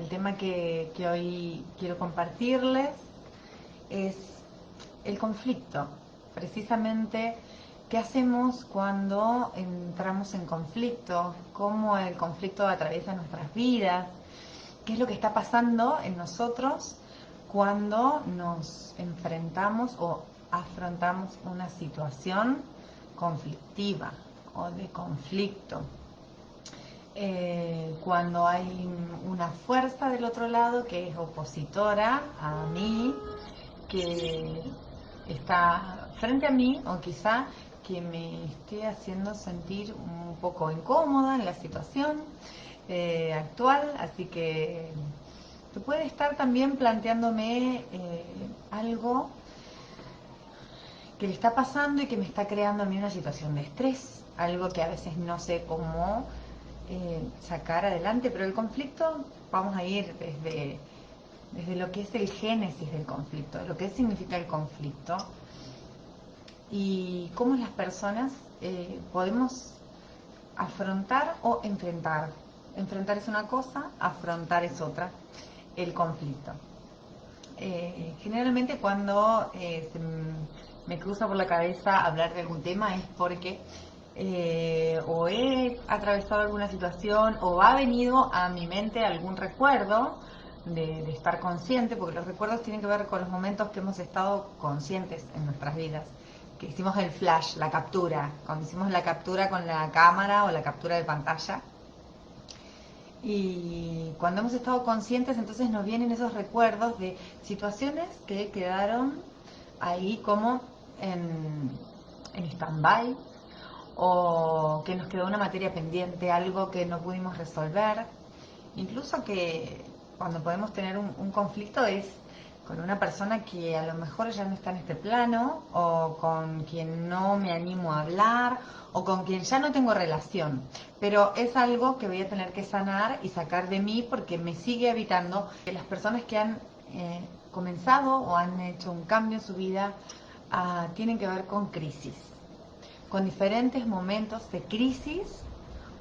el tema que hoy quiero compartirles es el conflicto. Precisamente, ¿qué hacemos cuando entramos en conflicto? ¿Cómo el conflicto atraviesa nuestras vidas? ¿Qué es lo que está pasando en nosotros cuando nos enfrentamos o afrontamos una situación conflictiva o de conflicto? Cuando hay una fuerza del otro lado que es opositora a mí, que está frente a mí o quizá que me esté haciendo sentir un poco incómoda en la situación actual, así que puede estar también planteándome algo que le está pasando y que me está creando a mí una situación de estrés, algo que a veces no sé cómo sacar adelante, pero el conflicto vamos a ir desde lo que es el génesis del conflicto, lo que significa el conflicto y cómo las personas podemos afrontar o enfrentar. Enfrentar es una cosa, afrontar es otra, el conflicto. Generalmente cuando me cruza por la cabeza hablar de algún tema es porque o he atravesado alguna situación o ha venido a mi mente algún recuerdo de estar consciente, porque los recuerdos tienen que ver con los momentos que hemos estado conscientes en nuestras vidas, que hicimos el flash, la captura, cuando hicimos la captura con la cámara o la captura de pantalla. Y cuando hemos estado conscientes, entonces nos vienen esos recuerdos de situaciones que quedaron ahí como en stand-by, o que nos quedó una materia pendiente, algo que no pudimos resolver. Incluso que cuando podemos tener un conflicto es con una persona que a lo mejor ya no está en este plano, o con quien no me animo a hablar, o con quien ya no tengo relación, pero es algo que voy a tener que sanar y sacar de mí porque me sigue habitando. Las personas que han comenzado o han hecho un cambio en su vida tienen que ver con crisis, con diferentes momentos de crisis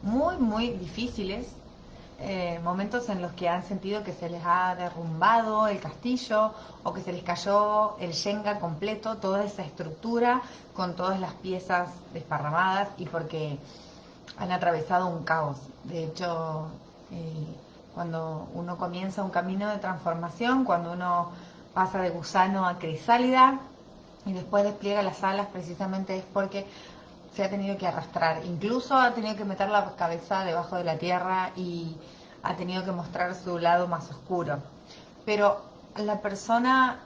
muy difíciles, momentos en los que han sentido que se les ha derrumbado el castillo o que se les cayó el Shenga completo, toda esa estructura con todas las piezas desparramadas, y porque han atravesado un caos. De hecho, cuando uno comienza un camino de transformación, cuando uno pasa de gusano a crisálida y después despliega las alas, precisamente es porque se ha tenido que arrastrar, incluso ha tenido que meter la cabeza debajo de la tierra y ha tenido que mostrar su lado más oscuro. Pero la persona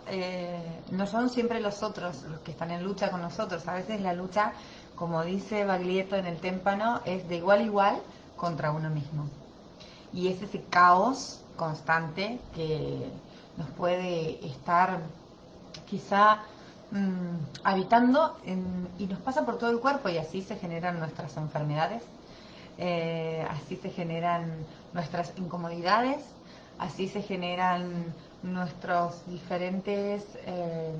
no son siempre los otros los que están en lucha con nosotros. A veces la lucha, como dice Baglietto en el Témpano, es de igual a igual contra uno mismo. Y es ese caos constante que nos puede estar quizá habitando y nos pasa por todo el cuerpo, y así se generan nuestras enfermedades, así se generan nuestras incomodidades, así se generan nuestros diferentes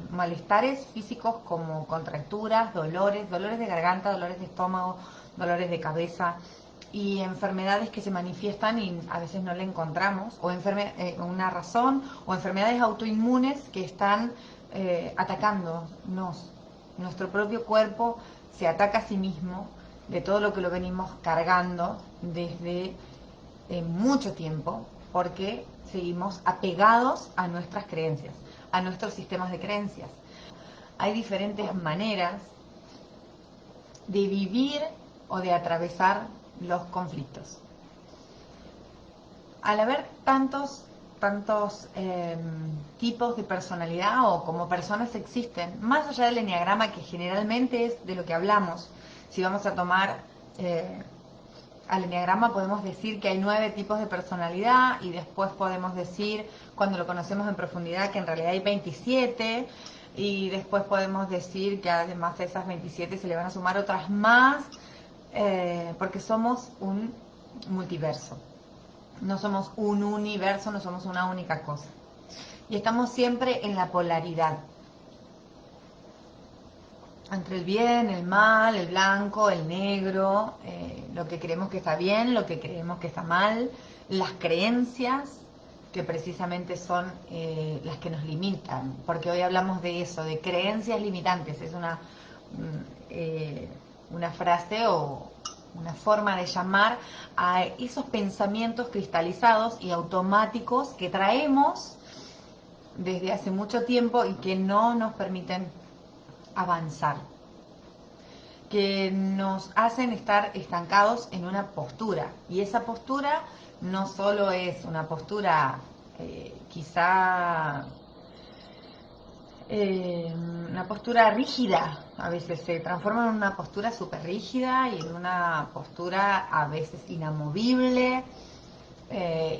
malestares físicos como contracturas, dolores de garganta, dolores de estómago, dolores de cabeza, y enfermedades que se manifiestan y a veces no le encontramos, o una razón, o enfermedades autoinmunes que están atacándonos. Nuestro propio cuerpo se ataca a sí mismo de todo lo que lo venimos cargando desde mucho tiempo, porque seguimos apegados a nuestras creencias, a nuestros sistemas de creencias. Hay diferentes maneras de vivir o de atravesar los conflictos. Al haber tantos tipos de personalidad, o como personas existen, más allá del enneagrama, que generalmente es de lo que hablamos, si vamos a tomar al enneagrama, podemos decir que hay 9 tipos de personalidad, y después podemos decir, cuando lo conocemos en profundidad, que en realidad hay 27, y después podemos decir que además de esas 27 se le van a sumar otras más, porque somos un multiverso. No somos un universo, no somos una única cosa. Y estamos siempre en la polaridad, entre el bien, el mal, el blanco, el negro, lo que creemos que está bien, lo que creemos que está mal, las creencias. que precisamente son las que nos limitan, porque hoy hablamos de eso, de creencias limitantes. Es una frase o una forma de llamar a esos pensamientos cristalizados y automáticos que traemos desde hace mucho tiempo y que no nos permiten avanzar, que nos hacen estar estancados en una postura. Y esa postura no solo es una postura quizá una postura rígida, a veces se transforma en una postura súper rígida y en una postura a veces inamovible,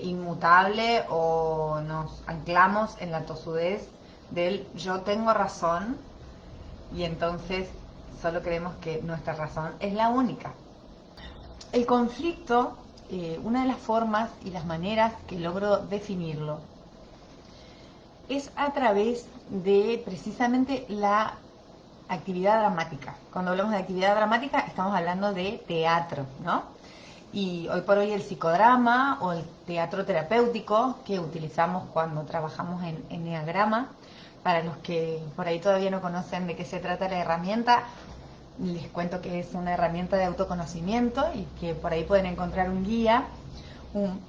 inmutable, o nos anclamos en la tosudez del yo tengo razón y entonces solo creemos que nuestra razón es la única. El conflicto, una de las formas y las maneras que logro definirlo es a través de precisamente la actividad dramática. Cuando hablamos de actividad dramática estamos hablando de teatro, ¿no? Y hoy por hoy el psicodrama o el teatro terapéutico que utilizamos cuando trabajamos en enneagrama, para los que por ahí todavía no conocen de qué se trata la herramienta, les cuento que es una herramienta de autoconocimiento y que por ahí pueden encontrar un guía, un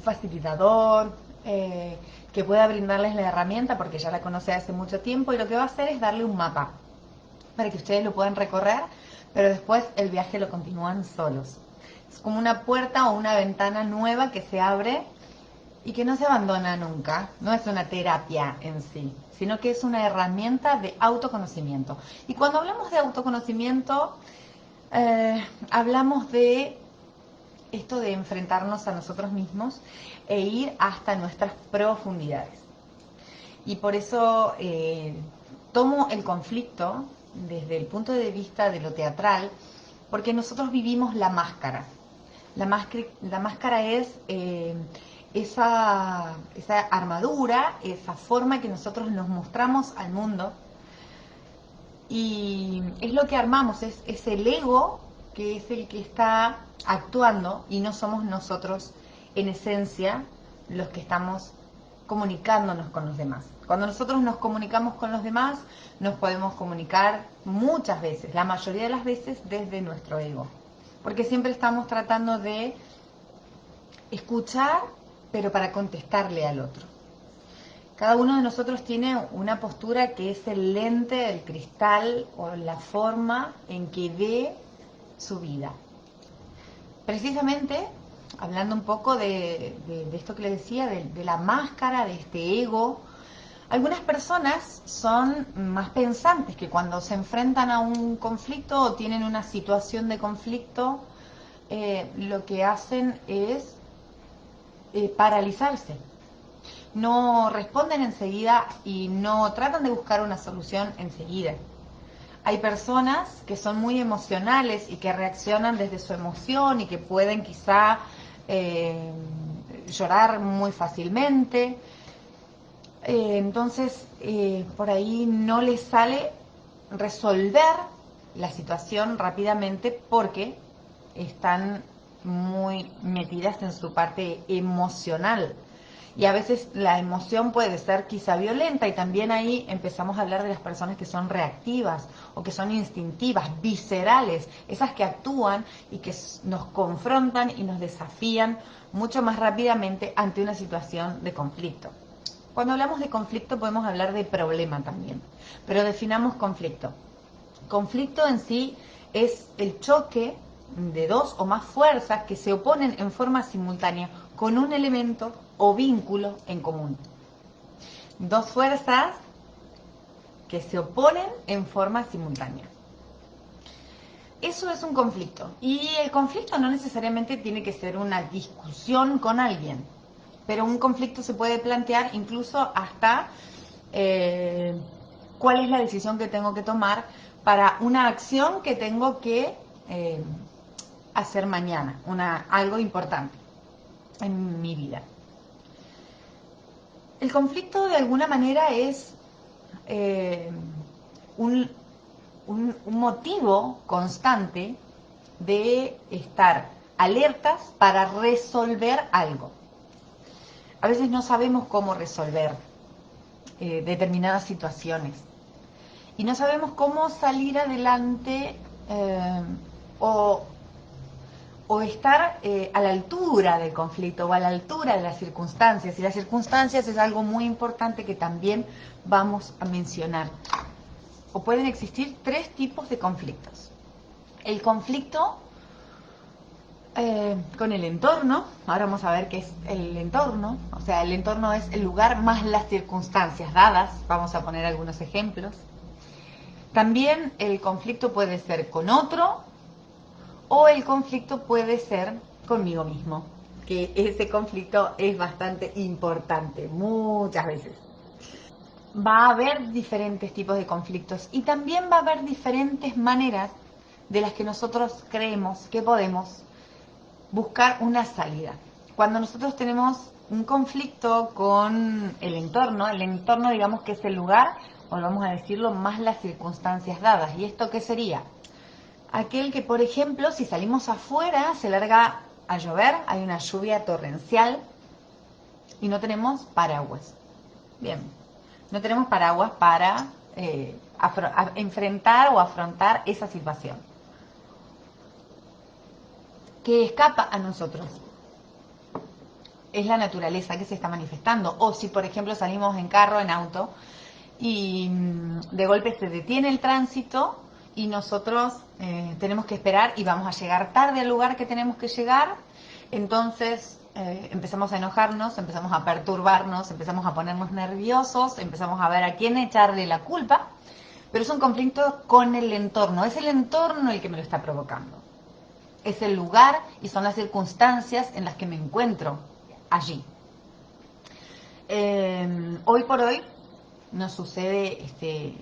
facilitador, que pueda brindarles la herramienta porque ya la conoce hace mucho tiempo, y lo que va a hacer es darle un mapa para que ustedes lo puedan recorrer, pero después el viaje lo continúan solos. Es como una puerta o una ventana nueva que se abre y que no se abandona nunca. No es una terapia en sí, sino que es una herramienta de autoconocimiento. Y cuando hablamos de autoconocimiento, hablamos de esto de enfrentarnos a nosotros mismos e ir hasta nuestras profundidades. Y por eso tomo el conflicto desde el punto de vista de lo teatral, porque nosotros vivimos la máscara. La máscara es esa armadura, esa forma que nosotros nos mostramos al mundo, y es lo que armamos, es el ego que es el que está actuando, y no somos nosotros en esencia los que estamos comunicándonos con los demás. Cuando nosotros nos comunicamos con los demás, nos podemos comunicar muchas veces, la mayoría de las veces, desde nuestro ego, porque siempre estamos tratando de escuchar, pero para contestarle al otro. Cada uno de nosotros tiene una postura que es el lente, el cristal o la forma en que ve su vida. Precisamente, hablando un poco de esto que le decía, de la máscara, de este ego, algunas personas son más pensantes, que cuando se enfrentan a un conflicto o tienen una situación de conflicto, lo que hacen es paralizarse. No responden enseguida y no tratan de buscar una solución enseguida. Hay personas que son muy emocionales y que reaccionan desde su emoción y que pueden quizá llorar muy fácilmente. Entonces, por ahí no les sale resolver la situación rápidamente porque están muy metidas en su parte emocional. Y a veces la emoción puede ser quizá violenta, y también ahí empezamos a hablar de las personas que son reactivas o que son instintivas, viscerales, esas que actúan y que nos confrontan y nos desafían mucho más rápidamente ante una situación de conflicto. Cuando hablamos de conflicto podemos hablar de problema también, pero definamos conflicto. Conflicto en sí es el choque de dos o más fuerzas que se oponen en forma simultánea con un elemento o vínculo en común. Dos fuerzas que se oponen en forma simultánea. Eso es un conflicto. Y el conflicto no necesariamente tiene que ser una discusión con alguien, pero un conflicto se puede plantear incluso hasta cuál es la decisión que tengo que tomar para una acción que tengo que hacer mañana, algo importante en mi vida. El conflicto de alguna manera es un motivo constante de estar alertas para resolver algo. A veces no sabemos cómo resolver determinadas situaciones y no sabemos cómo salir adelante o, o estar a la altura del conflicto o a la altura de las circunstancias. Y las circunstancias es algo muy importante que también vamos a mencionar. O pueden existir tres tipos de conflictos. El conflicto con el entorno. Ahora vamos a ver qué es el entorno. O sea, el entorno es el lugar más las circunstancias dadas. Vamos a poner algunos ejemplos. También el conflicto puede ser con otro o el conflicto puede ser conmigo mismo, que ese conflicto es bastante importante muchas veces. Va a haber diferentes tipos de conflictos y también va a haber diferentes maneras de las que nosotros creemos que podemos buscar una salida. Cuando nosotros tenemos un conflicto con el entorno digamos que es el lugar, o vamos a decirlo, más las circunstancias dadas. ¿Y esto qué sería? Aquel que, por ejemplo, si salimos afuera, se larga a llover, hay una lluvia torrencial y no tenemos paraguas. Bien, no tenemos paraguas para enfrentar o afrontar esa situación que escapa a nosotros. Es la naturaleza que se está manifestando. O si, por ejemplo, salimos en carro, en auto, y de golpe se detiene el tránsito y nosotros tenemos que esperar y vamos a llegar tarde al lugar que tenemos que llegar, entonces empezamos a enojarnos, empezamos a perturbarnos, empezamos a ponernos nerviosos, empezamos a ver a quién echarle la culpa, pero es un conflicto con el entorno, es el entorno el que me lo está provocando. Es el lugar y son las circunstancias en las que me encuentro allí. Hoy por hoy nos sucede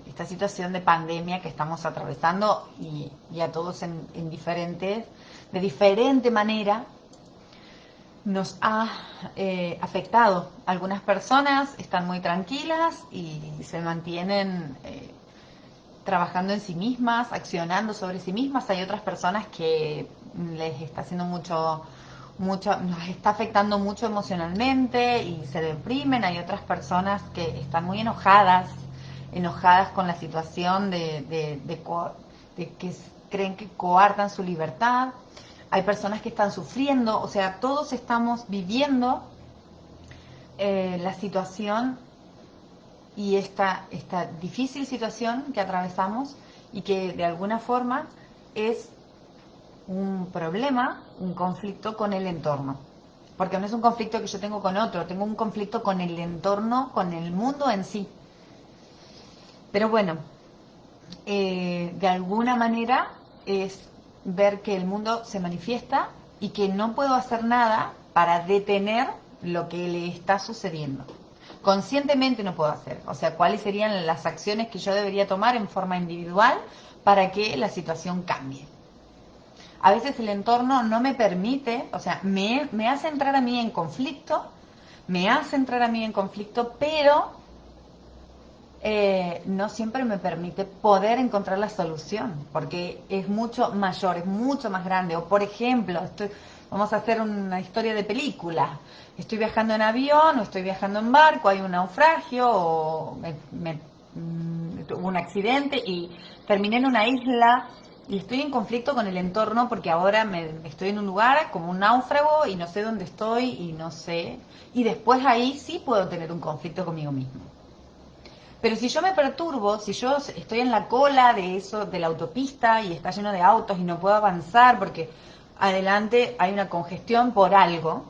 esta situación de pandemia que estamos atravesando y a todos de diferente manera nos ha afectado. Algunas personas están muy tranquilas y se mantienen trabajando en sí mismas, accionando sobre sí mismas. Hay otras personas que les está haciendo mucho, nos está afectando mucho emocionalmente y se deprimen. Hay otras personas que están muy enojadas con la situación de que creen que coartan su libertad. Hay personas que están sufriendo, o sea, todos estamos viviendo la situación y esta difícil situación que atravesamos y que de alguna forma es un problema, un conflicto con el entorno. Porque no es un conflicto que yo tengo con otro, tengo un conflicto con el entorno, con el mundo en sí. Pero bueno, de alguna manera es ver que el mundo se manifiesta y que no puedo hacer nada para detener lo que le está sucediendo. Conscientemente no puedo hacer. O sea, ¿cuáles serían las acciones que yo debería tomar en forma individual para que la situación cambie? A veces el entorno no me permite, o sea, me hace entrar a mí en conflicto, pero no siempre me permite poder encontrar la solución, porque es mucho mayor, es mucho más grande. O por ejemplo, vamos a hacer una historia de película. Estoy viajando en avión o estoy viajando en barco, hay un naufragio o hubo un accidente y terminé en una isla y estoy en conflicto con el entorno porque ahora estoy en un lugar como un náufrago y no sé dónde estoy y no sé. Y después ahí sí puedo tener un conflicto conmigo mismo. Pero si yo me perturbo, si yo estoy en la cola de la autopista y está lleno de autos y no puedo avanzar porque adelante hay una congestión por algo,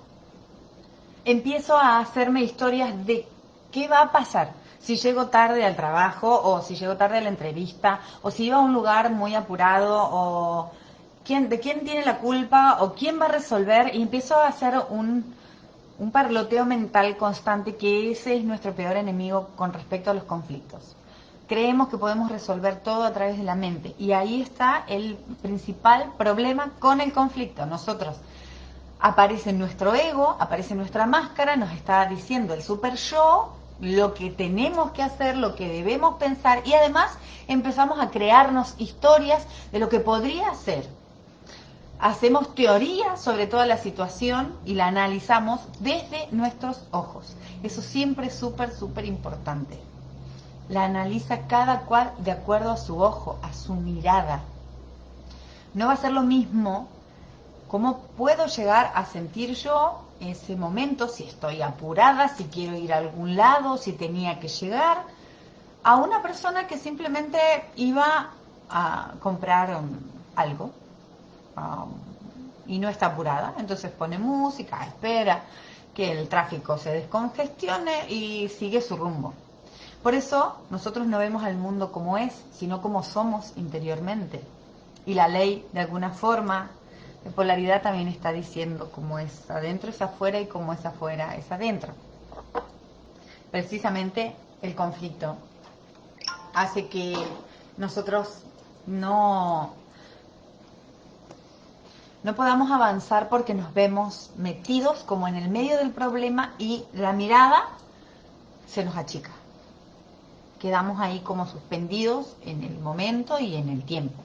empiezo a hacerme historias de qué va a pasar si llego tarde al trabajo o si llego tarde a la entrevista o si iba a un lugar muy apurado o de quién tiene la culpa o quién va a resolver, y empiezo a hacer un parloteo mental constante, que ese es nuestro peor enemigo con respecto a los conflictos. Creemos que podemos resolver todo a través de la mente y ahí está el principal problema con el conflicto. Nosotros aparece nuestro ego, aparece nuestra máscara, nos está diciendo el super yo lo que tenemos que hacer, lo que debemos pensar, y además empezamos a crearnos historias de lo que podría ser. hacemos teoría sobre toda la situación y la analizamos desde nuestros ojos. Eso siempre es súper, súper importante. La analiza cada cual de acuerdo a su ojo, a su mirada. No va a ser lo mismo cómo puedo llegar a sentir yo ese momento, si estoy apurada, si quiero ir a algún lado, si tenía que llegar, a una persona que simplemente iba a comprar algo y no está apurada. Entonces pone música, espera que el tráfico se descongestione y sigue su rumbo. Por eso nosotros no vemos al mundo como es, sino como somos interiormente. Y la ley, de alguna forma, de polaridad también está diciendo cómo es adentro es afuera y cómo es afuera es adentro. Precisamente el conflicto hace que nosotros no podamos avanzar porque nos vemos metidos como en el medio del problema y la mirada se nos achica. Quedamos ahí como suspendidos en el momento y en el tiempo.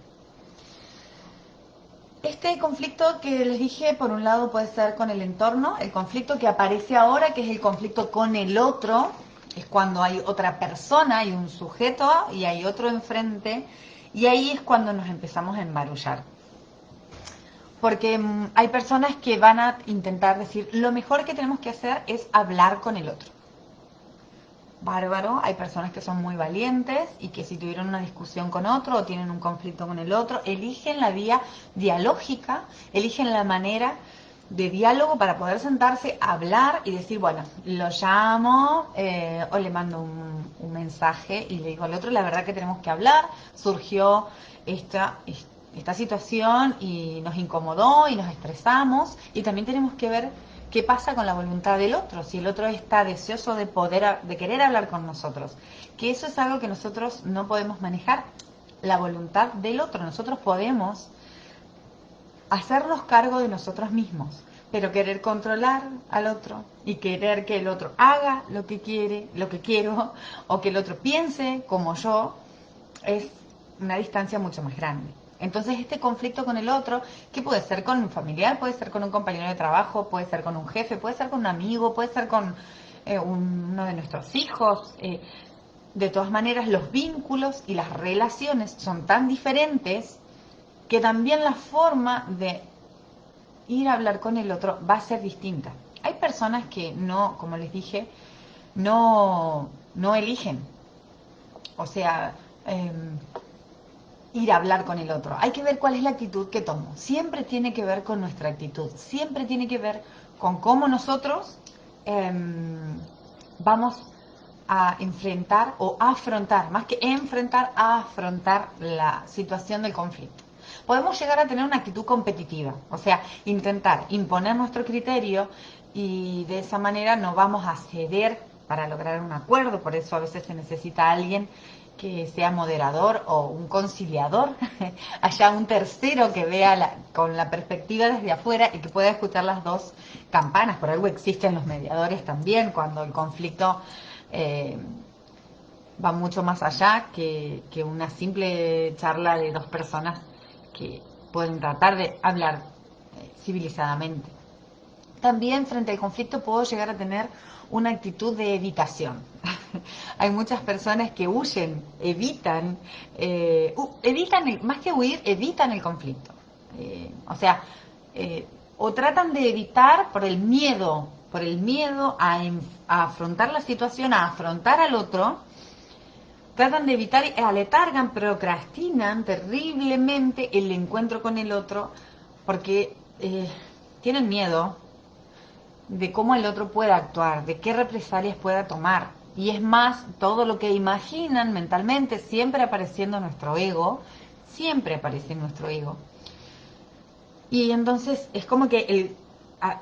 Este conflicto que les dije, por un lado puede ser con el entorno, el conflicto que aparece ahora, que es el conflicto con el otro, es cuando hay otra persona, hay un sujeto y hay otro enfrente, y ahí es cuando nos empezamos a embarullar. Porque hay personas que van a intentar decir, lo mejor que tenemos que hacer es hablar con el otro. Bárbaro, hay personas que son muy valientes y que si tuvieron una discusión con otro o tienen un conflicto con el otro, eligen la vía dialógica, eligen la manera de diálogo para poder sentarse a hablar y decir, bueno, lo llamo o le mando un mensaje y le digo al otro, la verdad que tenemos que hablar, surgió esta situación y nos incomodó y nos estresamos y también tenemos que ver qué pasa con la voluntad del otro, si el otro está deseoso de querer hablar con nosotros, que eso es algo que nosotros no podemos manejar, la voluntad del otro. Nosotros podemos hacernos cargo de nosotros mismos, pero querer controlar al otro y querer que el otro haga lo que quiere, lo que quiero, o que el otro piense como yo, es una distancia mucho más grande. Entonces este conflicto con el otro, que puede ser con un familiar, puede ser con un compañero de trabajo, puede ser con un jefe, puede ser con un amigo, puede ser con uno de nuestros hijos. De todas maneras, los vínculos y las relaciones son tan diferentes que también la forma de ir a hablar con el otro va a ser distinta. Hay personas que no, como les dije, no eligen. O sea, ir a hablar con el otro. Hay que ver cuál es la actitud que tomo. Siempre tiene que ver con nuestra actitud. Siempre tiene que ver con cómo nosotros vamos a enfrentar o afrontar, más que enfrentar, a afrontar la situación del conflicto. Podemos llegar a tener una actitud competitiva, o sea, intentar imponer nuestro criterio y de esa manera no vamos a ceder para lograr un acuerdo. Por eso a veces se necesita alguien que sea moderador o un conciliador, haya un tercero que vea con la perspectiva desde afuera y que pueda escuchar las dos campanas. Por algo existen los mediadores también, cuando el conflicto va mucho más allá que una simple charla de dos personas que pueden tratar de hablar civilizadamente. También frente al conflicto puedo llegar a tener una actitud de evitación. Hay muchas personas que huyen, evitan, más que huir, evitan el conflicto. O tratan de evitar por el miedo a afrontar la situación, a afrontar al otro, tratan de evitar, aletargan, procrastinan terriblemente el encuentro con el otro porque tienen miedo de cómo el otro pueda actuar, de qué represalias pueda tomar. Y es más, todo lo que imaginan mentalmente, siempre apareciendo nuestro ego, siempre aparece nuestro ego. Y entonces es como que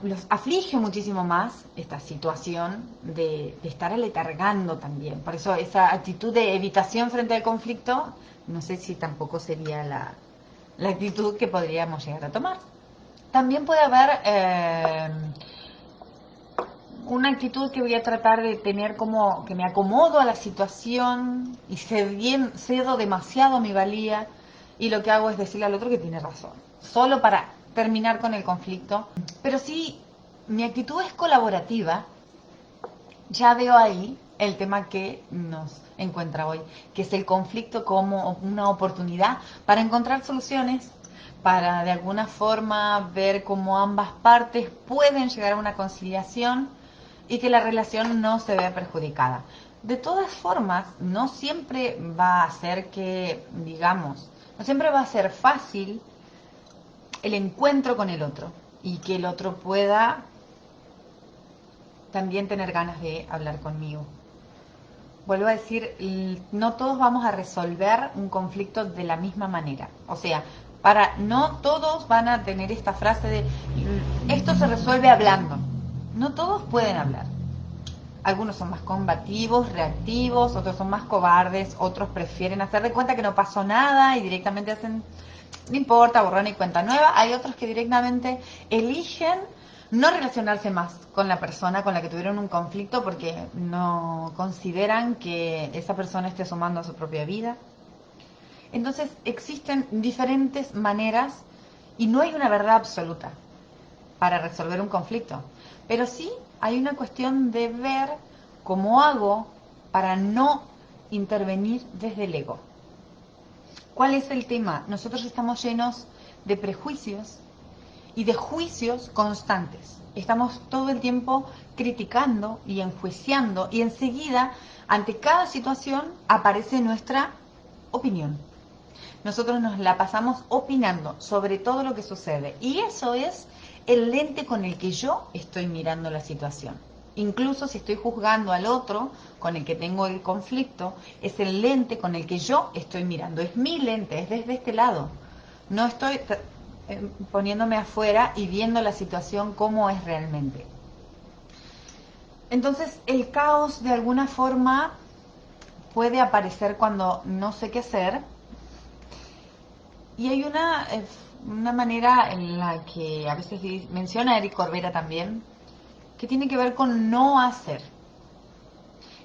los aflige muchísimo más esta situación de estar aletargando también. Por eso esa actitud de evitación frente al conflicto, no sé si tampoco sería la actitud que podríamos llegar a tomar. También puede haber una actitud que voy a tratar de tener como que me acomodo a la situación y cedo demasiado a mi valía y lo que hago es decirle al otro que tiene razón, solo para terminar con el conflicto. Pero si mi actitud es colaborativa, ya veo ahí el tema que nos encuentra hoy, que es el conflicto como una oportunidad para encontrar soluciones, para de alguna forma ver cómo ambas partes pueden llegar a una conciliación y que la relación no se vea perjudicada. De todas formas, no siempre va a ser que, digamos, no siempre va a ser fácil el encuentro con el otro y que el otro pueda también tener ganas de hablar conmigo. Vuelvo a decir, no todos vamos a resolver un conflicto de la misma manera. O sea, no todos van a tener esta frase de esto se resuelve hablando. No todos pueden hablar. Algunos son más combativos, reactivos, otros son más cobardes, otros prefieren hacer de cuenta que no pasó nada y directamente hacen, no importa, borrón y cuenta nueva. Hay otros que directamente eligen no relacionarse más con la persona con la que tuvieron un conflicto porque no consideran que esa persona esté sumando a su propia vida. Entonces existen diferentes maneras y no hay una verdad absoluta para resolver un conflicto, pero sí hay una cuestión de ver cómo hago para no intervenir desde el ego. ¿Cuál es el tema? Nosotros estamos llenos de prejuicios y de juicios constantes. Estamos todo el tiempo criticando y enjuiciando y enseguida ante cada situación aparece nuestra opinión. Nosotros nos la pasamos opinando sobre todo lo que sucede y eso es el lente con el que yo estoy mirando la situación. Incluso si estoy juzgando al otro con el que tengo el conflicto, es el lente con el que yo estoy mirando, es mi lente, es desde este lado. No estoy poniéndome afuera y viendo la situación como es realmente. Entonces el caos de alguna forma puede aparecer cuando no sé qué hacer y hay una manera en la que a veces menciona Eric Corbera también, que tiene que ver con no hacer.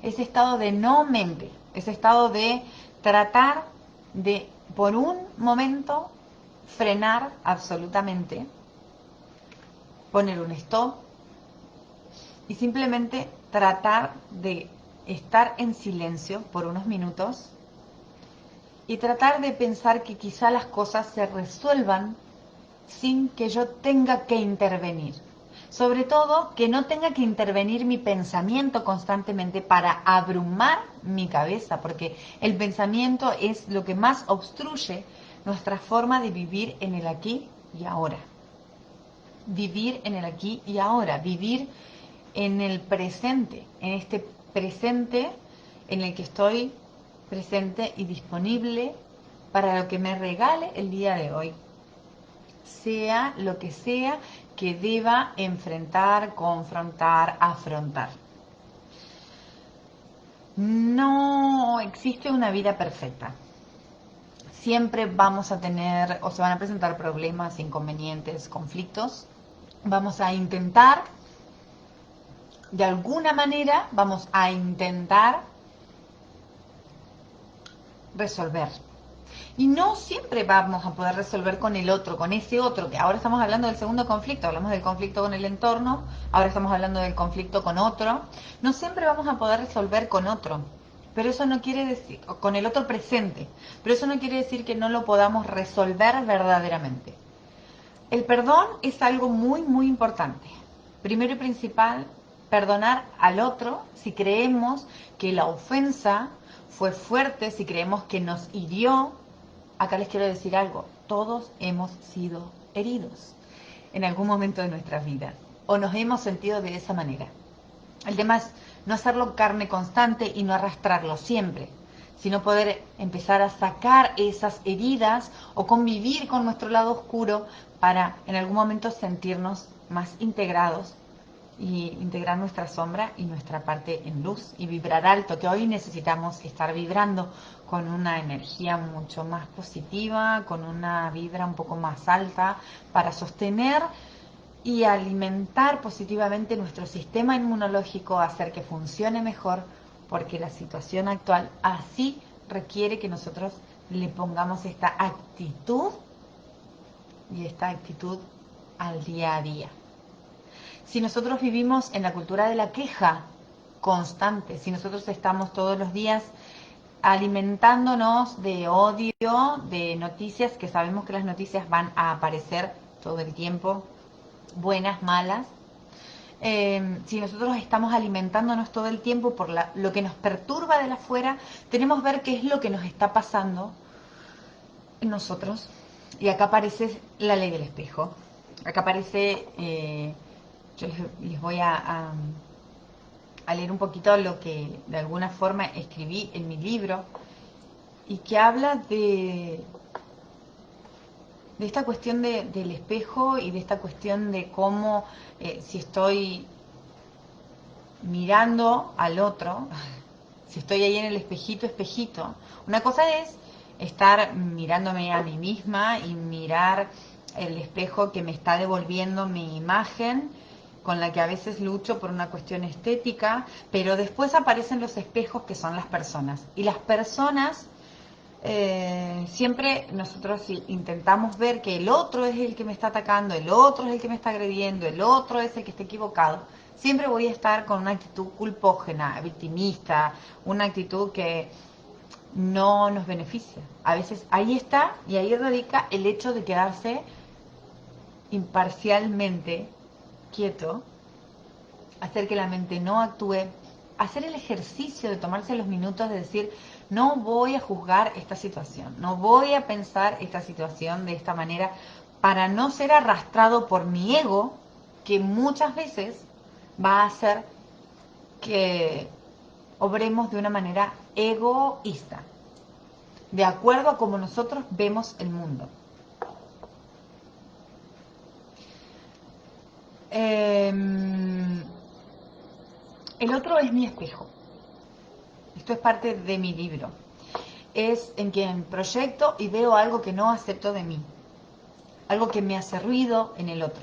Ese estado de no mente, ese estado de tratar de por un momento frenar absolutamente, poner un stop y simplemente tratar de estar en silencio por unos minutos y tratar de pensar que quizá las cosas se resuelvan sin que yo tenga que intervenir. Sobre todo, que no tenga que intervenir mi pensamiento constantemente para abrumar mi cabeza, porque el pensamiento es lo que más obstruye nuestra forma de vivir en el aquí y ahora. Vivir en el aquí y ahora, vivir en el presente, en este presente en el que estoy presente y disponible para lo que me regale el día de hoy, sea lo que sea que deba enfrentar, confrontar, afrontar. No existe una vida perfecta. Siempre vamos a tener o se van a presentar problemas, inconvenientes, conflictos. Vamos a intentar, de alguna manera, vamos a intentar resolver. Y no siempre vamos a poder resolver con el otro, con ese otro, que ahora estamos hablando del segundo conflicto, hablamos del conflicto con el entorno, ahora estamos hablando del conflicto con otro. No siempre vamos a poder resolver con otro, pero eso no quiere decir, con el otro presente, pero eso no quiere decir que no lo podamos resolver verdaderamente. El perdón es algo muy, muy importante. Primero y principal, perdonar al otro si creemos que la ofensa fue fuerte, si creemos que nos hirió. Acá les quiero decir algo, todos hemos sido heridos en algún momento de nuestras vidas o nos hemos sentido de esa manera. El tema es no hacerlo carne constante y no arrastrarlo siempre, sino poder empezar a sacar esas heridas o convivir con nuestro lado oscuro para en algún momento sentirnos más integrados y integrar nuestra sombra y nuestra parte en luz y vibrar alto, que hoy necesitamos estar vibrando con una energía mucho más positiva, con una vibra un poco más alta para sostener y alimentar positivamente nuestro sistema inmunológico, hacer que funcione mejor, porque la situación actual así requiere que nosotros le pongamos esta actitud y esta actitud al día a día. Si nosotros vivimos en la cultura de la queja constante, si nosotros estamos todos los días alimentándonos de odio, de noticias, que sabemos que las noticias van a aparecer todo el tiempo, buenas, malas, si nosotros estamos alimentándonos todo el tiempo por lo que nos perturba de la afuera, tenemos que ver qué es lo que nos está pasando en nosotros. Y acá aparece la ley del espejo. Acá aparece, yo les voy a leer un poquito lo que de alguna forma escribí en mi libro, y que habla de esta cuestión del espejo, y de esta cuestión de cómo si estoy mirando al otro, si estoy ahí en el espejito, una cosa es estar mirándome a mí misma y mirar el espejo que me está devolviendo mi imagen, con la que a veces lucho por una cuestión estética, pero después aparecen los espejos que son las personas. Y las personas, siempre nosotros intentamos ver que el otro es el que me está atacando, el otro es el que me está agrediendo, el otro es el que está equivocado. Siempre voy a estar con una actitud culpógena, victimista, una actitud que no nos beneficia. A veces ahí está, y ahí radica el hecho de quedarse imparcialmente quieto, hacer que la mente no actúe, hacer el ejercicio de tomarse los minutos de decir: no voy a juzgar esta situación, no voy a pensar esta situación de esta manera, para no ser arrastrado por mi ego, que muchas veces va a hacer que obremos de una manera egoísta, de acuerdo a cómo nosotros vemos el mundo. El otro es mi espejo. Esto es parte de mi libro. Es en quien proyecto y veo algo que no acepto de mí, algo que me hace ruido en el otro,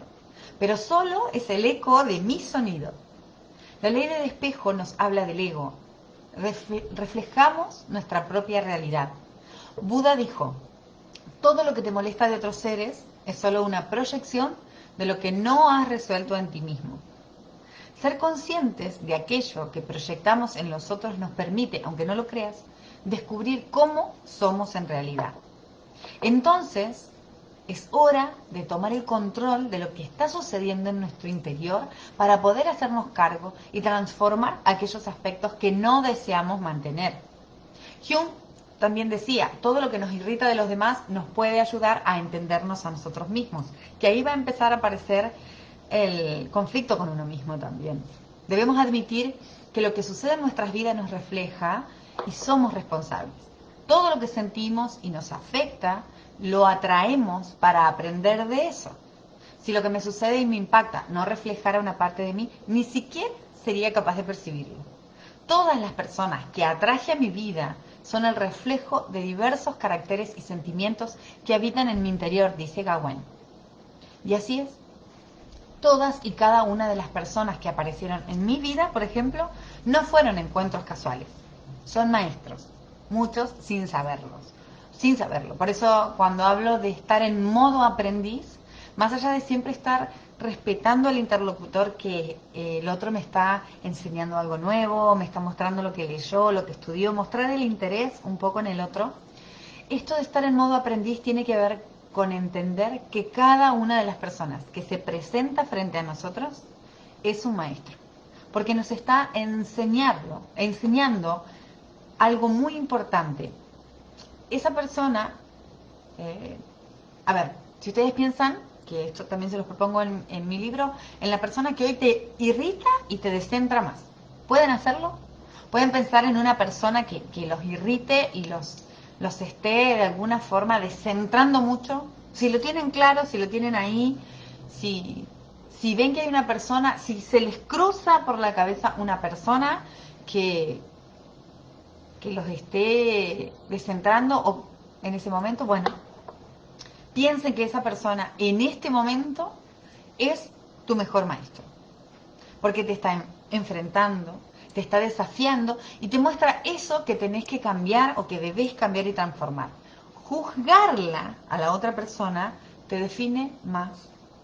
pero solo es el eco de mi sonido. La ley del espejo nos habla del ego. Reflejamos nuestra propia realidad. Buda dijo: todo lo que te molesta de otros seres es solo una proyección de lo que no has resuelto en ti mismo. Ser conscientes de aquello que proyectamos en los otros nos permite, aunque no lo creas, descubrir cómo somos en realidad. Entonces, es hora de tomar el control de lo que está sucediendo en nuestro interior para poder hacernos cargo y transformar aquellos aspectos que no deseamos mantener. Jung también decía: todo lo que nos irrita de los demás nos puede ayudar a entendernos a nosotros mismos, que ahí va a empezar a aparecer el conflicto con uno mismo también. Debemos admitir que lo que sucede en nuestras vidas nos refleja y somos responsables. Todo lo que sentimos y nos afecta lo atraemos para aprender de eso. Si lo que me sucede y me impacta no reflejara una parte de mí, ni siquiera sería capaz de percibirlo. Todas las personas que atraje a mi vida son el reflejo de diversos caracteres y sentimientos que habitan en mi interior, dice Gawain. Y así es. Todas y cada una de las personas que aparecieron en mi vida, por ejemplo, no fueron encuentros casuales. Son maestros, muchos sin saberlos. Sin saberlo. Por eso, cuando hablo de estar en modo aprendiz, más allá de siempre estar respetando al interlocutor, que el otro me está enseñando algo nuevo, me está mostrando lo que leyó, lo que estudió, mostrar el interés un poco en el otro, esto de estar en modo aprendiz tiene que ver con entender que cada una de las personas que se presenta frente a nosotros es un maestro, porque nos está enseñando algo muy importante. Esa persona, a ver, si ustedes piensan, que esto también se los propongo en mi libro, en la persona que hoy te irrita y te descentra más. ¿Pueden hacerlo? ¿Pueden pensar en una persona que los irrite y los esté de alguna forma descentrando mucho? Si lo tienen claro, si lo tienen ahí, si ven que hay una persona, si se les cruza por la cabeza una persona que los esté descentrando o en ese momento, bueno, piensen que esa persona en este momento es tu mejor maestro, porque te está enfrentando, te está desafiando y te muestra eso que tenés que cambiar o que debés cambiar y transformar. Juzgarla a la otra persona te define más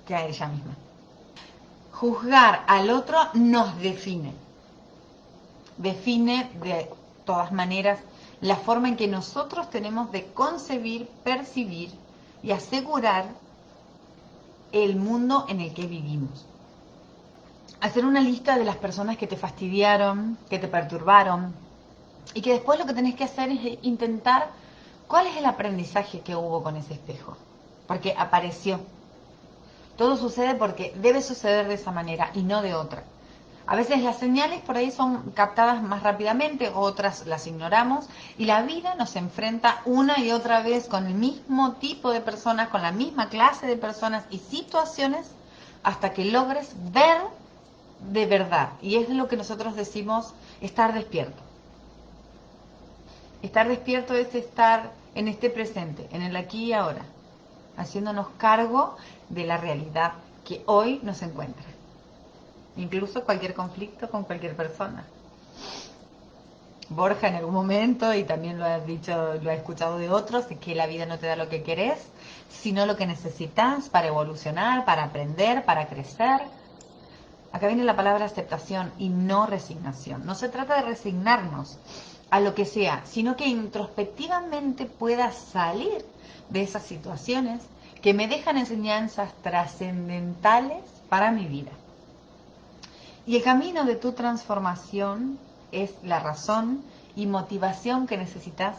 que a ella misma. Juzgar al otro nos define. Define de todas maneras la forma en que nosotros tenemos de concebir, percibir y asegurar el mundo en el que vivimos. Hacer una lista de las personas que te fastidiaron, que te perturbaron, y que después lo que tenés que hacer es intentar cuál es el aprendizaje que hubo con ese espejo. Porque apareció. Todo sucede porque debe suceder de esa manera y no de otra. A veces las señales por ahí son captadas más rápidamente, otras las ignoramos, y la vida nos enfrenta una y otra vez con el mismo tipo de personas, con la misma clase de personas y situaciones, hasta que logres ver de verdad. Y es lo que nosotros decimos estar despierto. Estar despierto es estar en este presente, en el aquí y ahora, haciéndonos cargo de la realidad que hoy nos encuentra. Incluso cualquier conflicto con cualquier persona. Borja en algún momento, y también lo ha dicho, lo ha escuchado de otros, de que la vida no te da lo que querés, sino lo que necesitas para evolucionar, para aprender, para crecer. Acá viene la palabra aceptación y no resignación. No se trata de resignarnos a lo que sea, sino que introspectivamente pueda salir de esas situaciones que me dejan enseñanzas trascendentales para mi vida. Y el camino de tu transformación es la razón y motivación que necesitas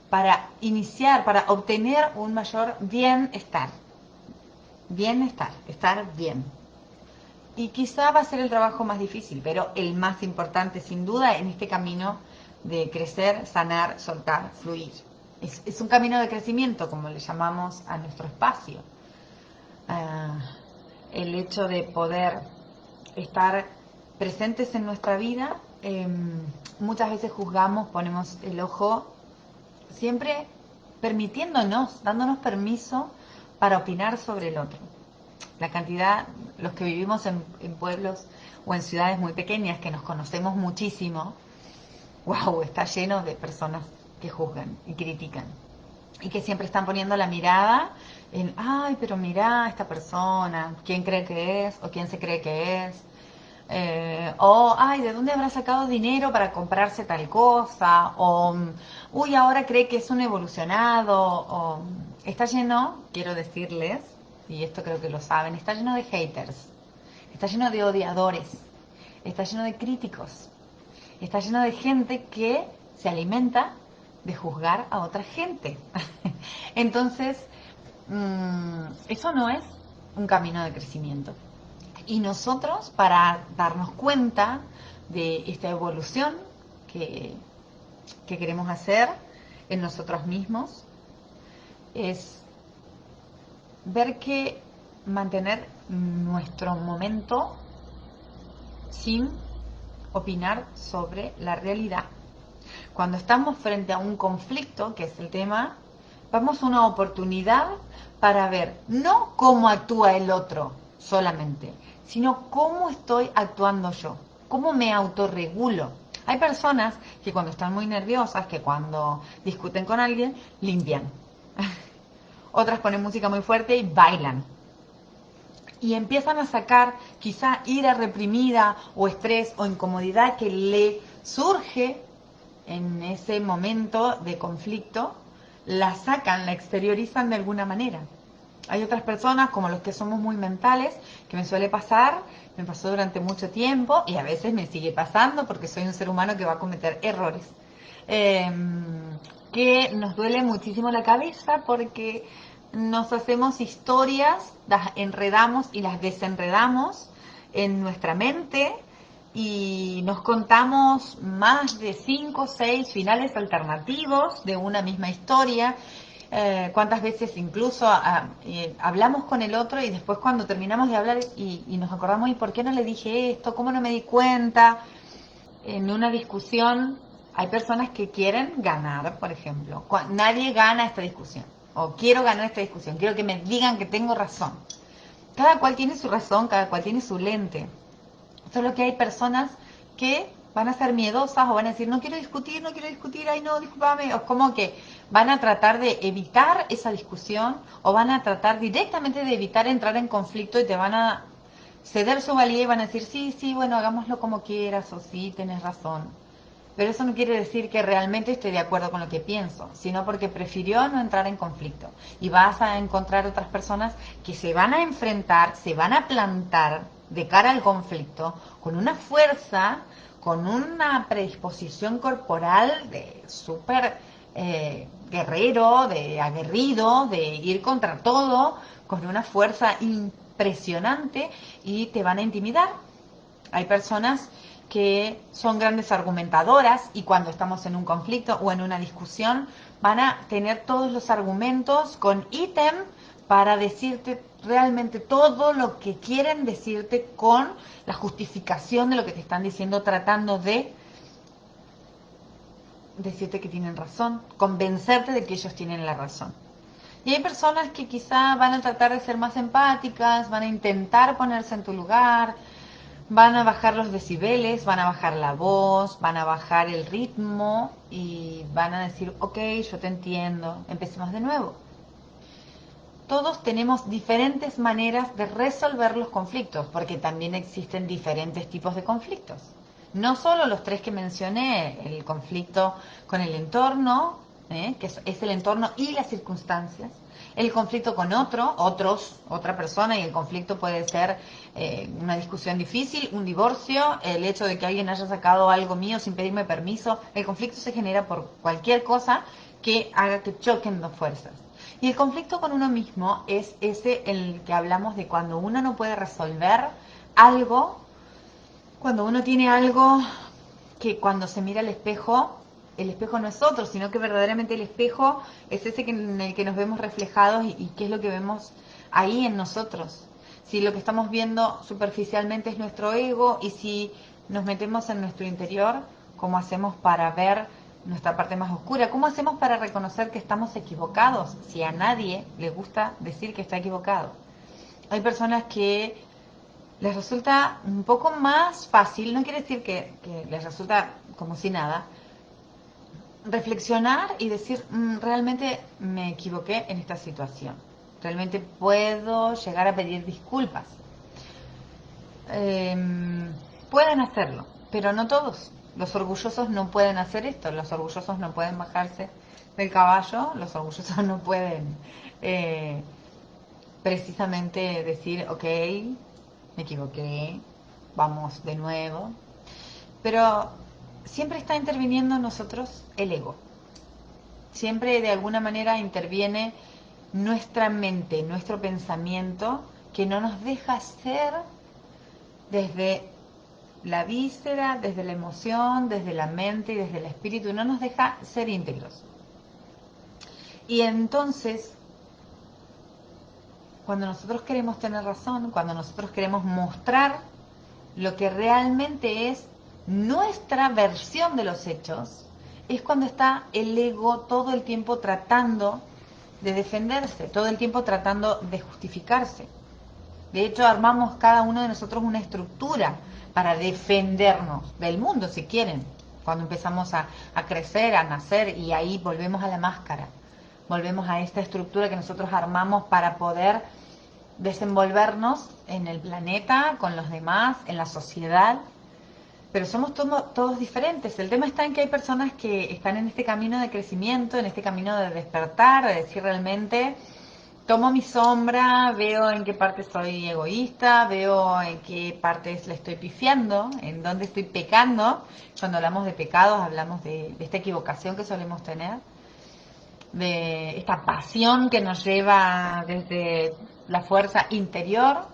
para iniciar, para obtener un mayor bienestar. Bienestar, estar bien. Y quizá va a ser el trabajo más difícil, pero el más importante sin duda en este camino de crecer, sanar, soltar, fluir. Es un camino de crecimiento, como le llamamos a nuestro espacio. El hecho de poder estar presentes en nuestra vida, muchas veces juzgamos, ponemos el ojo, siempre permitiéndonos, dándonos permiso para opinar sobre el otro. La cantidad, los que vivimos en pueblos o en ciudades muy pequeñas, que nos conocemos muchísimo, wow, está lleno de personas que juzgan y critican. Y que siempre están poniendo la mirada en, ay, pero mira esta persona, ¿quién cree que es? ¿O quién se cree que es? O, ay, ¿de dónde habrá sacado dinero para comprarse tal cosa? O, uy, ahora cree que es un evolucionado. O, está lleno, quiero decirles, y esto creo que lo saben, está lleno de haters, está lleno de odiadores, está lleno de críticos, está lleno de gente que se alimenta de juzgar a otra gente. Entonces, eso no es un camino de crecimiento. Y nosotros, para darnos cuenta de esta evolución que queremos hacer en nosotros mismos, es ver que mantener nuestro momento sin opinar sobre la realidad. Cuando estamos frente a un conflicto, que es el tema, vamos a una oportunidad para ver no cómo actúa el otro solamente, sino cómo estoy actuando yo, cómo me autorregulo. Hay personas que cuando están muy nerviosas, que cuando discuten con alguien, limpian. Otras ponen música muy fuerte y bailan. Y empiezan a sacar quizá ira reprimida o estrés o incomodidad que le surge en ese momento de conflicto, la sacan, la exteriorizan de alguna manera. Hay otras personas, como los que somos muy mentales, que me suele pasar, me pasó durante mucho tiempo y a veces me sigue pasando porque soy un ser humano que va a cometer errores. Que nos duele muchísimo la cabeza porque nos hacemos historias, las enredamos y las desenredamos en nuestra mente y nos contamos más de 5 o 6 finales alternativos de una misma historia. Cuántas veces incluso hablamos con el otro y después cuando terminamos de hablar y nos acordamos, ¿y por qué no le dije esto? ¿Cómo no me di cuenta? En una discusión hay personas que quieren ganar, por ejemplo. Nadie gana esta discusión. O quiero ganar esta discusión, quiero que me digan que tengo razón. Cada cual tiene su razón, cada cual tiene su lente. Solo que hay personas que van a ser miedosas o van a decir, no quiero discutir, ay no, discúlpame. O como que van a tratar de evitar esa discusión o van a tratar directamente de evitar entrar en conflicto y te van a ceder su valía y van a decir, sí, sí, bueno, hagámoslo como quieras o sí, tienes razón. Pero eso no quiere decir que realmente esté de acuerdo con lo que pienso, sino porque prefirió no entrar en conflicto. Y vas a encontrar otras personas que se van a enfrentar, se van a plantar de cara al conflicto con una fuerza, con una predisposición corporal de súper guerrero, de aguerrido, de ir contra todo, con una fuerza impresionante y te van a intimidar. Hay personas que son grandes argumentadoras y cuando estamos en un conflicto o en una discusión van a tener todos los argumentos con ítem para decirte realmente todo lo que quieren decirte con la justificación de lo que te están diciendo, tratando de decirte que tienen razón, convencerte de que ellos tienen la razón. Y hay personas que quizá van a tratar de ser más empáticas, van a intentar ponerse en tu lugar, van a bajar los decibeles, van a bajar la voz, van a bajar el ritmo y van a decir, ok, yo te entiendo, empecemos de nuevo. Todos tenemos diferentes maneras de resolver los conflictos, porque también existen diferentes tipos de conflictos. No solo los tres que mencioné, el conflicto con el entorno, que es el entorno y las circunstancias, el conflicto con otra persona, y el conflicto puede ser una discusión difícil, un divorcio, el hecho de que alguien haya sacado algo mío sin pedirme permiso. El conflicto se genera por cualquier cosa que haga que choquen dos fuerzas. Y el conflicto con uno mismo es ese en el que hablamos de cuando uno no puede resolver algo, cuando uno tiene algo que cuando se mira al espejo, el espejo no es otro, sino que verdaderamente el espejo es ese en el que nos vemos reflejados y qué es lo que vemos ahí en nosotros. Si lo que estamos viendo superficialmente es nuestro ego y si nos metemos en nuestro interior, ¿cómo hacemos para ver nuestra parte más oscura? ¿Cómo hacemos para reconocer que estamos equivocados si a nadie le gusta decir que está equivocado? Hay personas que les resulta un poco más fácil, no quiere decir que les resulta como si nada, reflexionar y decir, realmente me equivoqué en esta situación, realmente puedo llegar a pedir disculpas. Pueden hacerlo, pero no todos. Los orgullosos no pueden hacer esto, los orgullosos no pueden bajarse del caballo, los orgullosos no pueden precisamente decir, ok, me equivoqué, vamos de nuevo. Pero siempre está interviniendo en nosotros el ego. Siempre de alguna manera interviene nuestra mente, nuestro pensamiento, que no nos deja ser desde la víscera, desde la emoción, desde la mente y desde el espíritu, no nos deja ser íntegros. Y entonces, cuando nosotros queremos tener razón, cuando nosotros queremos mostrar lo que realmente es nuestra versión de los hechos, es cuando está el ego todo el tiempo tratando de defenderse, todo el tiempo tratando de justificarse. De hecho, armamos cada uno de nosotros una estructura para defendernos del mundo, si quieren, cuando empezamos a crecer, a nacer, y ahí volvemos a la máscara, volvemos a esta estructura que nosotros armamos para poder desenvolvernos en el planeta, con los demás, en la sociedad. Pero somos todos diferentes. El tema está en que hay personas que están en este camino de crecimiento, en este camino de despertar, de decir realmente, tomo mi sombra, veo en qué parte soy egoísta, veo en qué partes le estoy pifiando, en dónde estoy pecando. Cuando hablamos de pecados, hablamos de esta equivocación que solemos tener, de esta pasión que nos lleva desde la fuerza interior,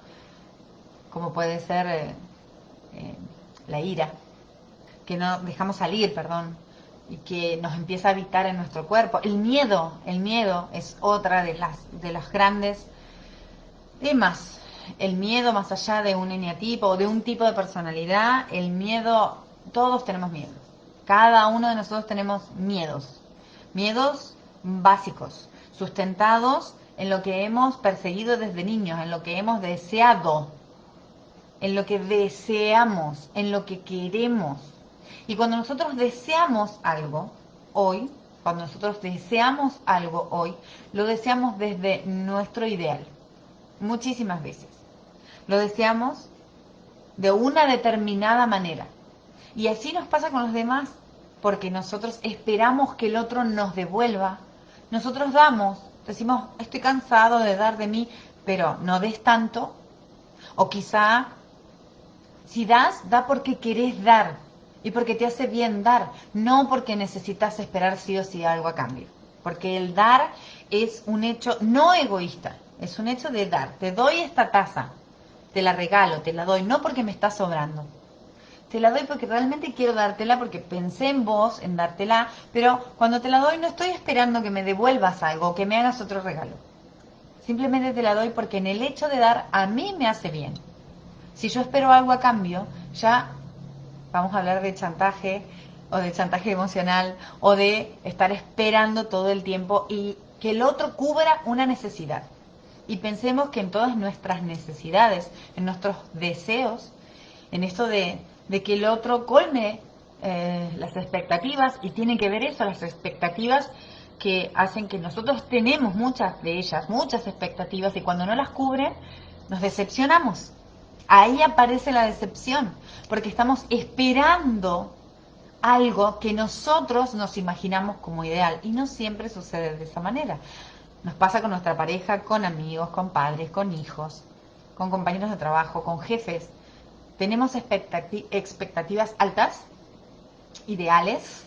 como puede ser la ira, que no dejamos salir, perdón, y que nos empieza a habitar en nuestro cuerpo. El miedo es otra de los grandes temas. El miedo, más allá de un eneatipo o de un tipo de personalidad, el miedo, todos tenemos miedo. Cada uno de nosotros tenemos miedos básicos, sustentados en lo que hemos perseguido desde niños, en lo que hemos deseado, en lo que deseamos, en lo que queremos. Y cuando nosotros deseamos algo, hoy, cuando nosotros deseamos algo hoy, lo deseamos desde nuestro ideal, muchísimas veces. Lo deseamos de una determinada manera. Y así nos pasa con los demás, porque nosotros esperamos que el otro nos devuelva. Nosotros damos, decimos, estoy cansado de dar de mí, pero no des tanto. O quizá, si das, da porque querés dar y porque te hace bien dar, no porque necesitas esperar sí o sí algo a cambio. Porque el dar es un hecho no egoísta, es un hecho de dar. Te doy esta taza, te la regalo, te la doy, no porque me está sobrando. Te la doy porque realmente quiero dártela, porque pensé en vos, en dártela, pero cuando te la doy no estoy esperando que me devuelvas algo, que me hagas otro regalo. Simplemente te la doy porque en el hecho de dar a mí me hace bien. Si yo espero algo a cambio, ya vamos a hablar de chantaje o de chantaje emocional o de estar esperando todo el tiempo y que el otro cubra una necesidad. Y pensemos que en todas nuestras necesidades, en nuestros deseos, en esto de que el otro colme las expectativas, y tiene que ver eso, las expectativas que hacen que nosotros tenemos muchas de ellas, muchas expectativas, y cuando no las cubren, nos decepcionamos. Ahí aparece la decepción, porque estamos esperando algo que nosotros nos imaginamos como ideal, y no siempre sucede de esa manera. Nos pasa con nuestra pareja, con amigos, con padres, con hijos, con compañeros de trabajo, con jefes. Tenemos expectativas altas, ideales,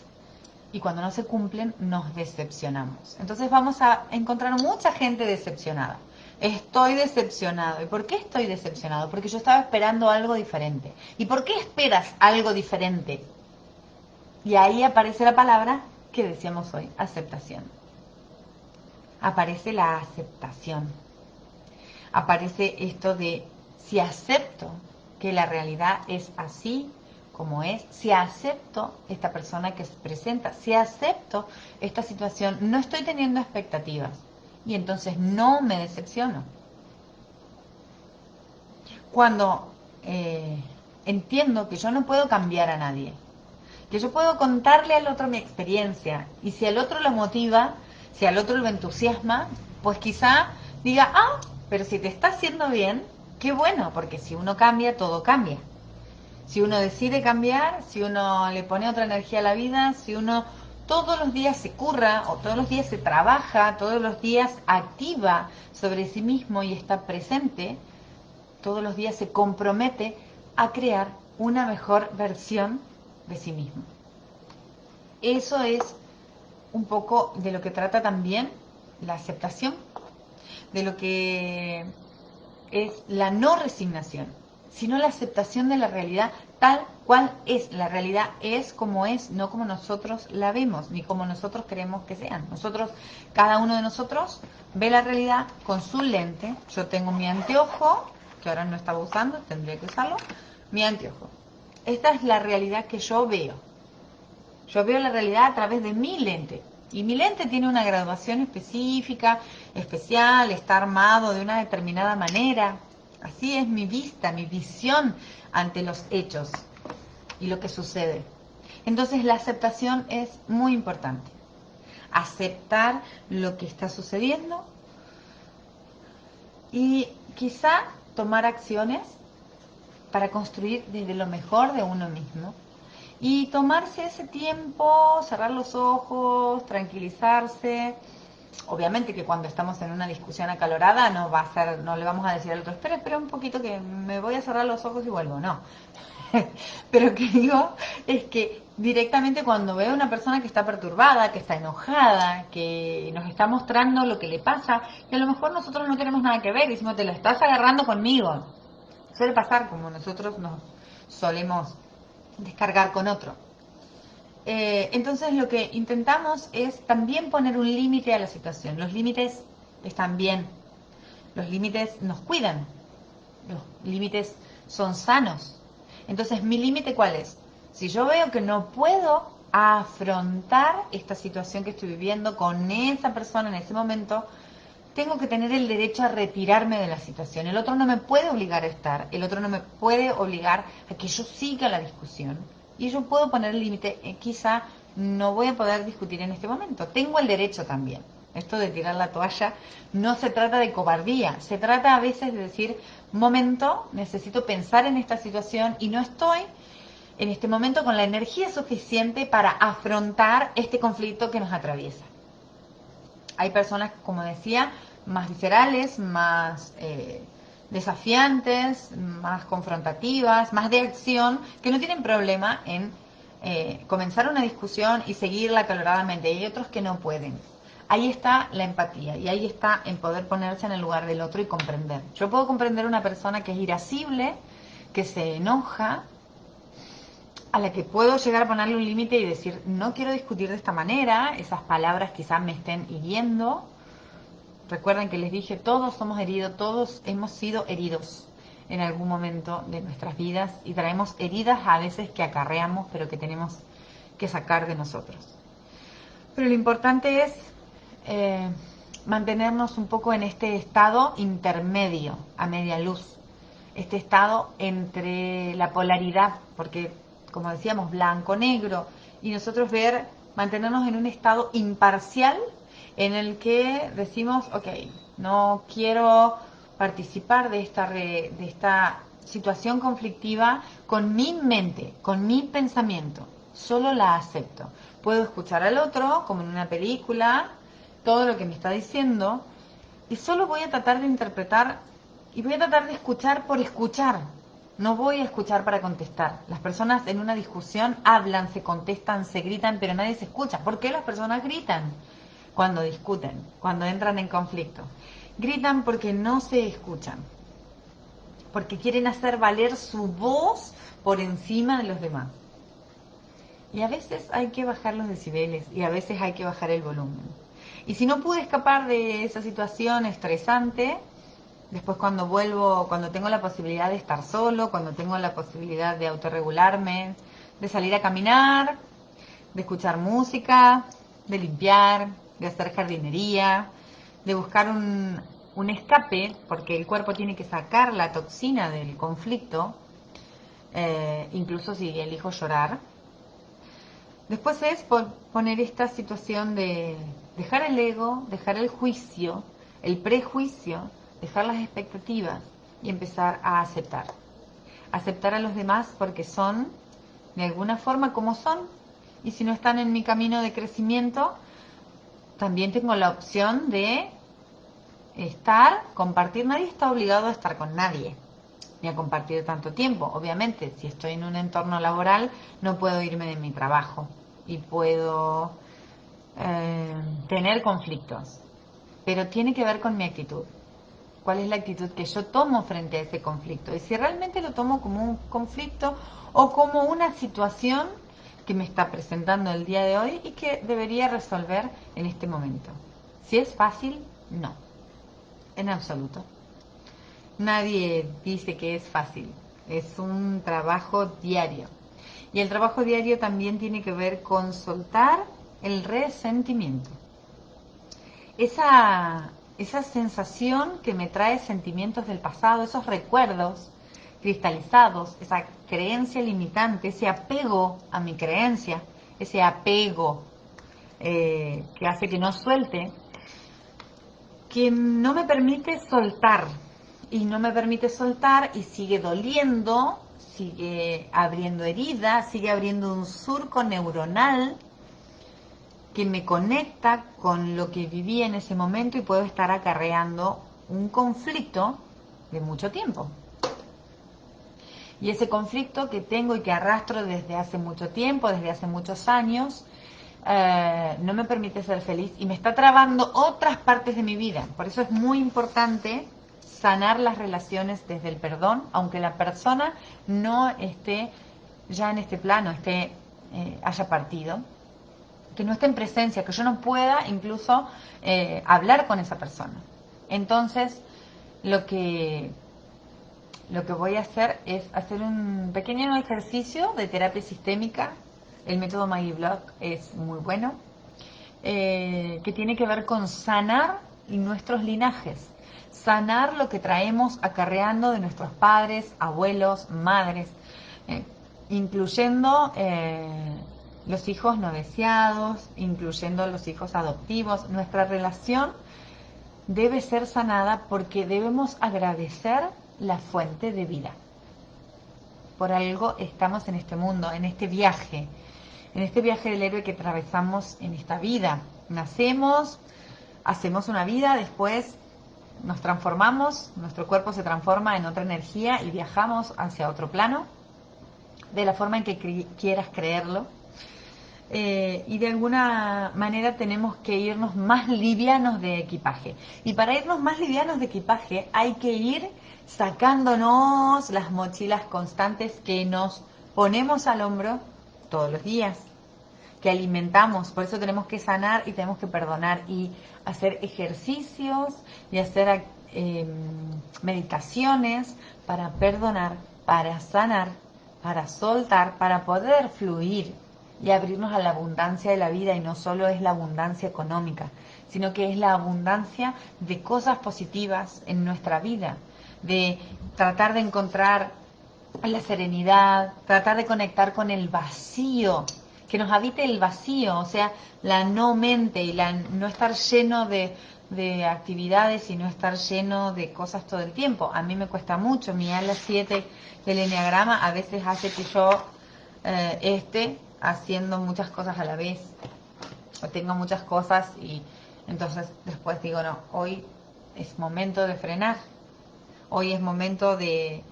y cuando no se cumplen nos decepcionamos. Entonces vamos a encontrar mucha gente decepcionada. Estoy decepcionado. ¿Y por qué estoy decepcionado? Porque yo estaba esperando algo diferente. ¿Y por qué esperas algo diferente? Y ahí aparece la palabra que decíamos hoy, aceptación. Aparece la aceptación. Aparece esto de si acepto que la realidad es así como es, si acepto esta persona que se presenta, si acepto esta situación, no estoy teniendo expectativas y entonces no me decepciono. Cuando entiendo que yo no puedo cambiar a nadie, que yo puedo contarle al otro mi experiencia y si al otro lo motiva, si al otro lo entusiasma, pues quizá diga, ah, pero si te está haciendo bien, qué bueno, porque si uno cambia, todo cambia. Si uno decide cambiar, si uno le pone otra energía a la vida, si uno todos los días se curra o todos los días se trabaja, todos los días activa sobre sí mismo y está presente, todos los días se compromete a crear una mejor versión de sí mismo. Eso es un poco de lo que trata también la aceptación, de lo que es la no resignación, sino la aceptación de la realidad tal cual es. La realidad es como es, no como nosotros la vemos, ni como nosotros queremos que sean. Nosotros, cada uno de nosotros, ve la realidad con su lente. Yo tengo mi anteojo, que ahora no estaba usando, tendría que usarlo, mi anteojo. Esta es la realidad que yo veo. Yo veo la realidad a través de mi lente. Y mi lente tiene una graduación específica, especial, está armado de una determinada manera. Así es mi vista, mi visión ante los hechos y lo que sucede. Entonces la aceptación es muy importante. Aceptar lo que está sucediendo y quizá tomar acciones para construir desde lo mejor de uno mismo. Y tomarse ese tiempo, cerrar los ojos, tranquilizarse. Obviamente que cuando estamos en una discusión acalorada no va a ser, no le vamos a decir al otro, espera un poquito que me voy a cerrar los ojos y vuelvo, no. Pero que digo es que directamente cuando veo a una persona que está perturbada, que está enojada, que nos está mostrando lo que le pasa, y a lo mejor nosotros no tenemos nada que ver, decimos, te lo estás agarrando conmigo. Suele pasar como nosotros nos solemos descargar con otro. Entonces lo que intentamos es también poner un límite a la situación. Los límites están bien, los límites nos cuidan, los límites son sanos. Entonces, ¿mi límite cuál es? Si yo veo que no puedo afrontar esta situación que estoy viviendo con esa persona en ese momento, tengo que tener el derecho a retirarme de la situación. El otro no me puede obligar a estar, el otro no me puede obligar a que yo siga la discusión. Y yo puedo poner el límite, quizá no voy a poder discutir en este momento. Tengo el derecho también. Esto de tirar la toalla no se trata de cobardía, se trata a veces de decir, momento, necesito pensar en esta situación y no estoy en este momento con la energía suficiente para afrontar este conflicto que nos atraviesa. Hay personas, como decía, más viscerales, más desafiantes, más confrontativas, más de acción, que no tienen problema en comenzar una discusión y seguirla acaloradamente. Y hay otros que no pueden. Ahí está la empatía y ahí está en poder ponerse en el lugar del otro y comprender. Yo puedo comprender una persona que es irascible, que se enoja, a la que puedo llegar a ponerle un límite y decir, no quiero discutir de esta manera, esas palabras quizás me estén hiriendo. Recuerden que les dije, todos somos heridos, todos hemos sido heridos en algún momento de nuestras vidas y traemos heridas a veces que acarreamos, pero que tenemos que sacar de nosotros. Pero lo importante es mantenernos un poco en este estado intermedio, a media luz, este estado entre la polaridad, porque como decíamos, blanco, negro, y nosotros mantenernos en un estado imparcial en el que decimos, ok, no quiero participar de esta situación conflictiva con mi mente, con mi pensamiento, solo la acepto. Puedo escuchar al otro, como en una película, todo lo que me está diciendo, y solo voy a tratar de interpretar y voy a tratar de escuchar por escuchar. No voy a escuchar para contestar. Las personas en una discusión hablan, se contestan, se gritan, pero nadie se escucha. ¿Por qué las personas gritan cuando discuten, cuando entran en conflicto? Gritan porque no se escuchan, porque quieren hacer valer su voz por encima de los demás. Y a veces hay que bajar los decibeles y a veces hay que bajar el volumen. Y si no pude escapar de esa situación estresante, después cuando vuelvo, cuando tengo la posibilidad de estar solo, cuando tengo la posibilidad de autorregularme, de salir a caminar, de escuchar música, de limpiar, de hacer jardinería, de buscar un escape, porque el cuerpo tiene que sacar la toxina del conflicto, incluso si elijo llorar. Después es poner esta situación de dejar el ego, dejar el juicio, el prejuicio, dejar las expectativas y empezar a aceptar. Aceptar a los demás porque son, de alguna forma, como son. Y si no están en mi camino de crecimiento, también tengo la opción de compartir. Nadie está obligado a estar con nadie, ni a compartir tanto tiempo. Obviamente, si estoy en un entorno laboral, no puedo irme de mi trabajo y puedo tener conflictos. Pero tiene que ver con mi actitud. ¿Cuál es la actitud que yo tomo frente a ese conflicto? Y si realmente lo tomo como un conflicto o como una situación que me está presentando el día de hoy y que debería resolver en este momento. Si es fácil, no. En absoluto. Nadie dice que es fácil. Es un trabajo diario. Y el trabajo diario también tiene que ver con soltar el resentimiento. Esa sensación que me trae sentimientos del pasado, esos recuerdos cristalizados, esa creencia limitante, ese apego a mi creencia, ese apego que hace que no suelte, que no me permite soltar, y no me permite soltar y sigue doliendo, sigue abriendo heridas, sigue abriendo un surco neuronal que me conecta con lo que viví en ese momento y puedo estar acarreando un conflicto de mucho tiempo. Y ese conflicto que tengo y que arrastro desde hace mucho tiempo, desde hace muchos años, no me permite ser feliz y me está trabando otras partes de mi vida. Por eso es muy importante sanar las relaciones desde el perdón, aunque la persona no esté ya en este plano, haya partido, que no esté en presencia, que yo no pueda incluso hablar con esa persona. Entonces, lo que voy a hacer es hacer un pequeño ejercicio de terapia sistémica. El método Maggie Block es muy bueno, que tiene que ver con sanar nuestros linajes, sanar lo que traemos acarreando de nuestros padres, abuelos, madres, incluyendo los hijos no deseados, incluyendo los hijos adoptivos. Nuestra relación debe ser sanada porque debemos agradecer la fuente de vida. Por algo estamos en este mundo, en este viaje del héroe que atravesamos en esta vida. Nacemos, hacemos una vida, después nos transformamos, nuestro cuerpo se transforma en otra energía y viajamos hacia otro plano, de la forma en que quieras creerlo. Y de alguna manera tenemos que irnos más livianos de equipaje. Y para irnos más livianos de equipaje hay que ir sacándonos las mochilas constantes que nos ponemos al hombro todos los días, que alimentamos. Por eso tenemos que sanar y tenemos que perdonar y hacer ejercicios y hacer meditaciones para perdonar, para sanar, para soltar, para poder fluir y abrirnos a la abundancia de la vida. Y no solo es la abundancia económica, sino que es la abundancia de cosas positivas en nuestra vida, de tratar de encontrar la serenidad, tratar de conectar con el vacío, que nos habite el vacío, o sea, la no mente y no estar lleno de actividades y no estar lleno de cosas todo el tiempo. A mí me cuesta mucho, mi ala 7 del enneagrama a veces hace que yo haciendo muchas cosas a la vez, o tengo muchas cosas y entonces después digo, no, hoy es momento de frenar, hoy es momento de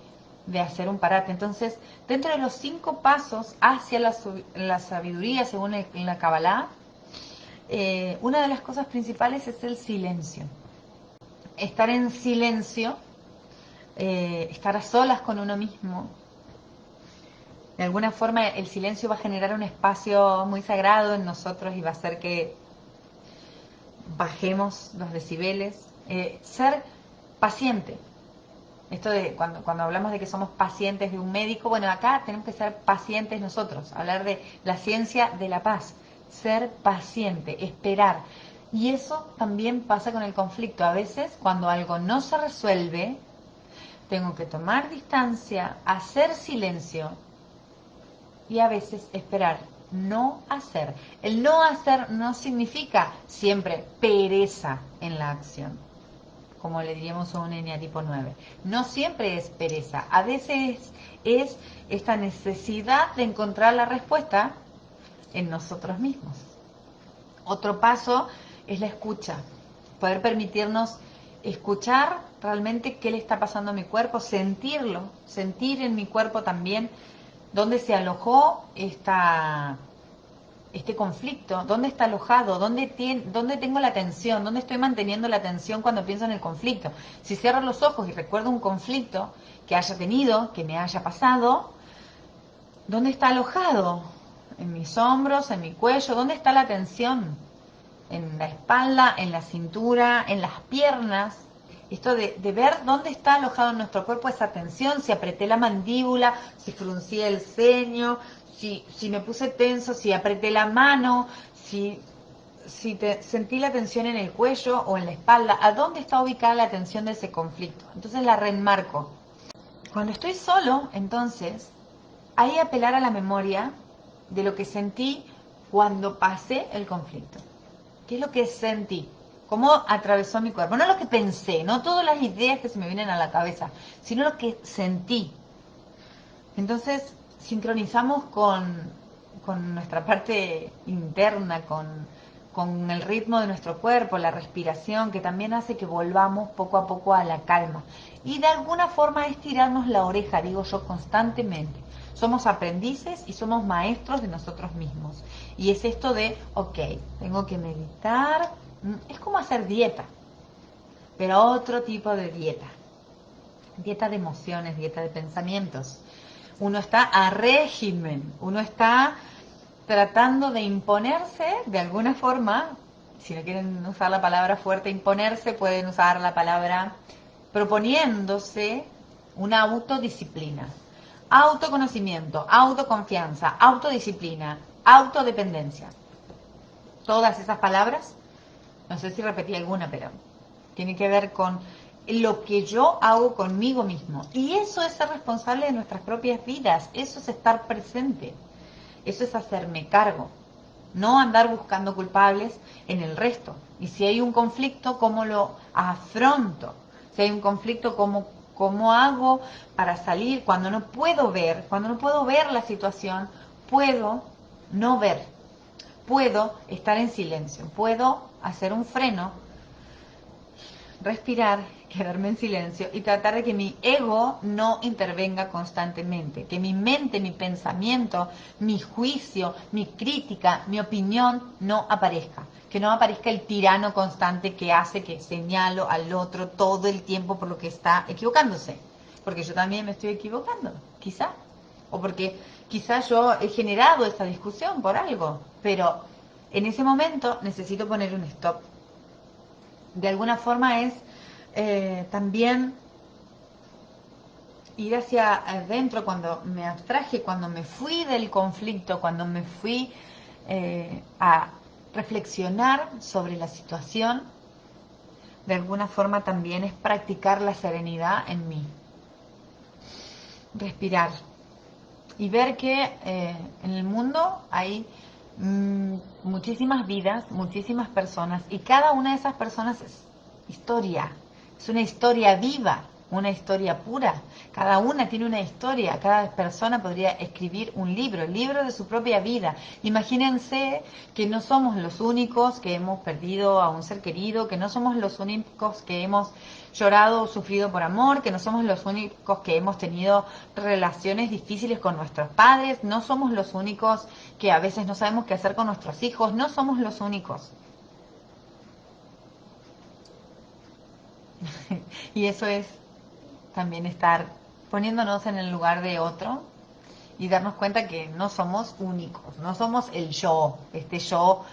hacer un parate. Entonces, dentro de los 5 pasos hacia la sabiduría, según en la Kabbalah, una de las cosas principales es el silencio. Estar en silencio, estar a solas con uno mismo. De alguna forma el silencio va a generar un espacio muy sagrado en nosotros y va a hacer que bajemos los decibeles. Ser paciente. Esto de cuando hablamos de que somos pacientes de un médico, bueno, acá tenemos que ser pacientes nosotros, hablar de la ciencia de la paz, ser paciente, esperar. Y eso también pasa con el conflicto. A veces cuando algo no se resuelve, tengo que tomar distancia, hacer silencio y a veces esperar, no hacer. El no hacer no significa siempre pereza en la acción, como le diríamos a un eneatipo 9. No siempre es pereza, a veces es esta necesidad de encontrar la respuesta en nosotros mismos. Otro paso es la escucha, poder permitirnos escuchar realmente qué le está pasando a mi cuerpo, sentirlo, sentir en mi cuerpo también dónde se alojó este conflicto, dónde está alojado, dónde tengo la tensión, dónde estoy manteniendo la tensión cuando pienso en el conflicto. Si cierro los ojos y recuerdo un conflicto que haya tenido, que me haya pasado, ¿dónde está alojado? En mis hombros, en mi cuello, ¿dónde está la tensión? En la espalda, en la cintura, en las piernas. Esto de ver dónde está alojado en nuestro cuerpo esa tensión, si apreté la mandíbula, si fruncí el ceño, si me puse tenso, si apreté la mano, si sentí la tensión en el cuello o en la espalda, ¿a dónde está ubicada la tensión de ese conflicto? Entonces la reenmarco. Cuando estoy solo, entonces, ahí apelar a la memoria de lo que sentí cuando pasé el conflicto. ¿Qué es lo que sentí? ¿Cómo atravesó mi cuerpo? No lo que pensé, no todas las ideas que se me vienen a la cabeza, sino lo que sentí. Entonces, sincronizamos con nuestra parte interna, con el ritmo de nuestro cuerpo, la respiración, que también hace que volvamos poco a poco a la calma. Y de alguna forma estirarnos la oreja, digo yo constantemente. Somos aprendices y somos maestros de nosotros mismos. Y es esto de, ok, tengo que meditar. Es como hacer dieta, pero otro tipo de dieta. Dieta de emociones, dieta de pensamientos. Uno está a régimen, uno está tratando de imponerse de alguna forma. Si no quieren usar la palabra fuerte, imponerse, pueden usar la palabra proponiéndose una autodisciplina. Autoconocimiento, autoconfianza, autodisciplina, autodependencia. Todas esas palabras, no sé si repetí alguna, pero tiene que ver con lo que yo hago conmigo mismo. Y eso es ser responsable de nuestras propias vidas, eso es estar presente. Eso es hacerme cargo, no andar buscando culpables en el resto. Y si hay un conflicto, ¿cómo lo afronto? Si hay un conflicto, ¿cómo hago para salir? Cuando no puedo ver la situación, puedo no ver, puedo estar en silencio, puedo hacer un freno, respirar, quedarme en silencio y tratar de que mi ego no intervenga constantemente, que mi mente, mi pensamiento, mi juicio, mi crítica, mi opinión no aparezca, que no aparezca el tirano constante que hace que señalo al otro todo el tiempo por lo que está equivocándose, porque yo también me estoy equivocando, quizá, o porque quizá yo he generado esta discusión por algo, pero en ese momento necesito poner un stop. De alguna forma es también ir hacia adentro cuando me abstraje, cuando me fui del conflicto, cuando me fui a reflexionar sobre la situación. De alguna forma también es practicar la serenidad en mí, respirar y ver que en el mundo hay muchísimas vidas, muchísimas personas, y cada una de esas personas es historia, es una historia viva, una historia pura. Cada una tiene una historia, cada persona podría escribir un libro, el libro de su propia vida. Imagínense que no somos los únicos que hemos perdido a un ser querido, que no somos los únicos que hemos llorado o sufrido por amor, que no somos los únicos que hemos tenido relaciones difíciles con nuestros padres, no somos los únicos que a veces no sabemos qué hacer con nuestros hijos, no somos los únicos. Y eso es también estar poniéndonos en el lugar de otro y darnos cuenta que no somos únicos, no somos el yo, yo,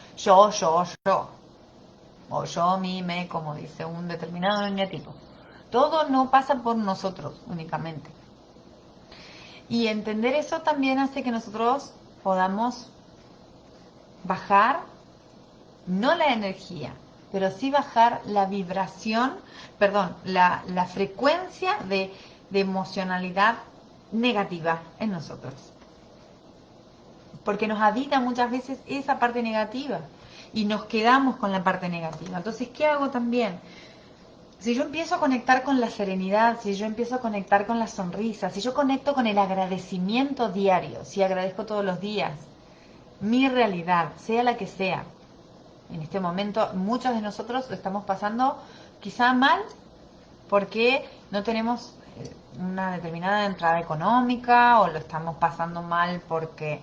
o yo, mi, me, como dice un determinado eneatipo. Todo no pasa por nosotros únicamente. Y entender eso también hace que nosotros podamos bajar, no la energía, pero sí bajar la vibración, perdón, la frecuencia de emocionalidad negativa en nosotros. Porque nos habita muchas veces esa parte negativa y nos quedamos con la parte negativa. Entonces, ¿qué hago también? Si yo empiezo a conectar con la serenidad, si yo empiezo a conectar con la sonrisa, si yo conecto con el agradecimiento diario, si agradezco todos los días, mi realidad, sea la que sea, en este momento muchos de nosotros lo estamos pasando quizá mal porque no tenemos una determinada entrada económica o lo estamos pasando mal porque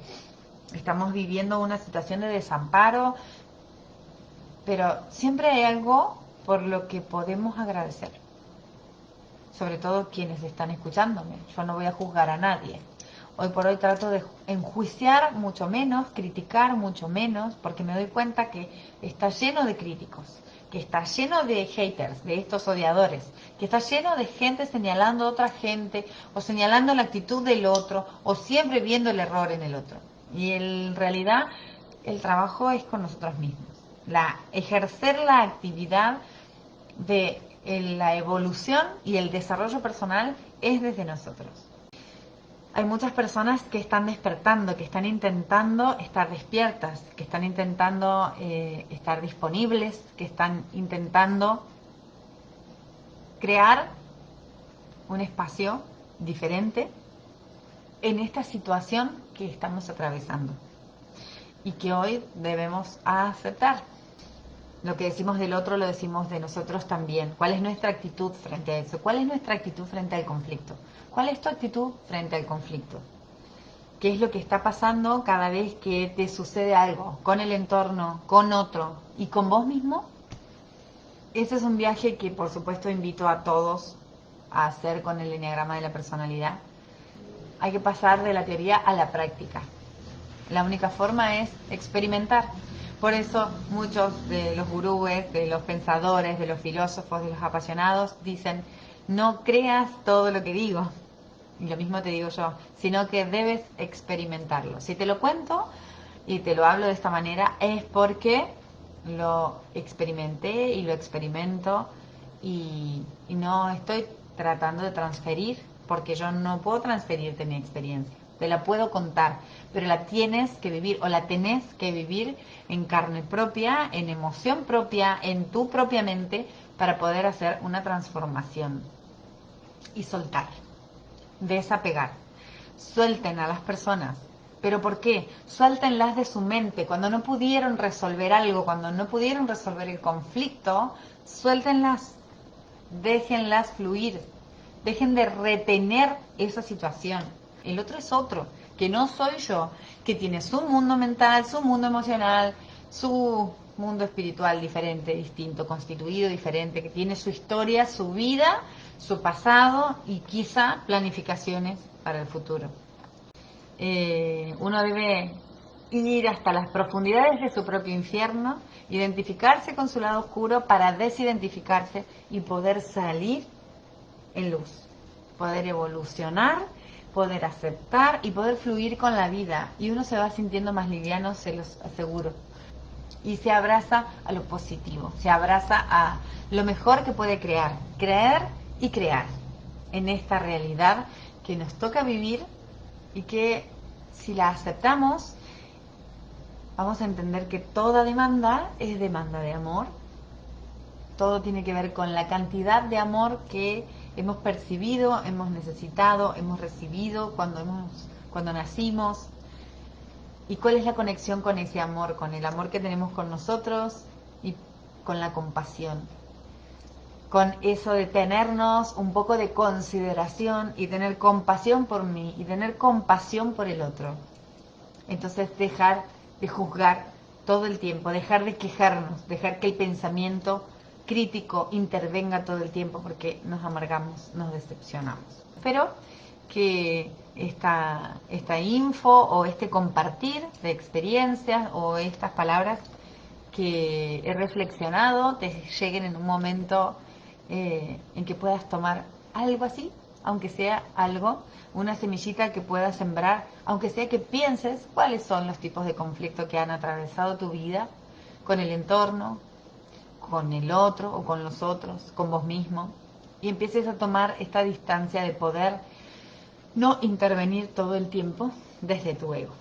estamos viviendo una situación de desamparo, pero siempre hay algo por lo que podemos agradecer, sobre todo quienes están escuchándome. Yo no voy a juzgar a nadie. Hoy por hoy trato de enjuiciar mucho menos, criticar mucho menos, porque me doy cuenta que está lleno de críticos, que está lleno de haters, de estos odiadores, que está lleno de gente señalando a otra gente o señalando la actitud del otro o siempre viendo el error en el otro. Y en realidad el trabajo es con nosotros mismos. Ejercer la actividad de la evolución y el desarrollo personal es desde nosotros. Hay muchas personas que están despertando, que están intentando estar despiertas, que están intentando estar disponibles, que están intentando crear un espacio diferente en esta situación que estamos atravesando y que hoy debemos aceptar. Lo que decimos del otro lo decimos de nosotros también. ¿Cuál es nuestra actitud frente a eso? ¿Cuál es nuestra actitud frente al conflicto? ¿Cuál es tu actitud frente al conflicto? ¿Qué es lo que está pasando cada vez que te sucede algo con el entorno, con otro y con vos mismo? Ese es un viaje que por supuesto invito a todos a hacer con el enneagrama de la personalidad. Hay que pasar de la teoría a la práctica. La única forma es experimentar. Por eso muchos de los gurúes, de los pensadores, de los filósofos, de los apasionados dicen, no creas todo lo que digo, y lo mismo te digo yo, sino que debes experimentarlo. Si te lo cuento y te lo hablo de esta manera es porque lo experimenté y lo experimento y no estoy tratando de transferir, porque yo no puedo transferirte mi experiencia. te la puedo contar, pero la tienes que vivir o la tenés que vivir en carne propia, en emoción propia, en tu propia mente, para poder hacer una transformación y soltar, desapegar. Suelten a las personas. ¿Pero por qué? Suéltenlas de su mente. Cuando no pudieron resolver algo, cuando no pudieron resolver el conflicto, suéltenlas, déjenlas fluir, dejen de retener esa situación. El otro es otro, que no soy yo, que tiene su mundo mental, su mundo emocional, su mundo espiritual diferente, distinto, constituido diferente, que tiene su historia, su vida, su pasado y quizá planificaciones para el futuro. Uno debe ir hasta las profundidades de su propio infierno, identificarse con su lado oscuro para desidentificarse y poder salir en luz, poder evolucionar, poder aceptar y poder fluir con la vida. Y uno se va sintiendo más liviano, se los aseguro. Y se abraza a lo positivo, se abraza a lo mejor que puede crear, creer y crear en esta realidad que nos toca vivir y que si la aceptamos vamos a entender que toda demanda es demanda de amor. Todo tiene que ver con la cantidad de amor que hemos percibido, hemos necesitado, hemos recibido cuando nacimos. ¿Y cuál es la conexión con ese amor? Con el amor que tenemos con nosotros y con la compasión. Con eso de tenernos un poco de consideración y tener compasión por mí y tener compasión por el otro. Entonces dejar de juzgar todo el tiempo, dejar de quejarnos, dejar que el pensamiento crítico intervenga todo el tiempo porque nos amargamos, nos decepcionamos. Espero que esta info o este compartir de experiencias o estas palabras que he reflexionado te lleguen en un momento en que puedas tomar algo así, aunque sea algo, una semillita que puedas sembrar, aunque sea que pienses cuáles son los tipos de conflicto que han atravesado tu vida con el entorno, con el otro o con los otros, con vos mismo, y empieces a tomar esta distancia de poder no intervenir todo el tiempo desde tu ego.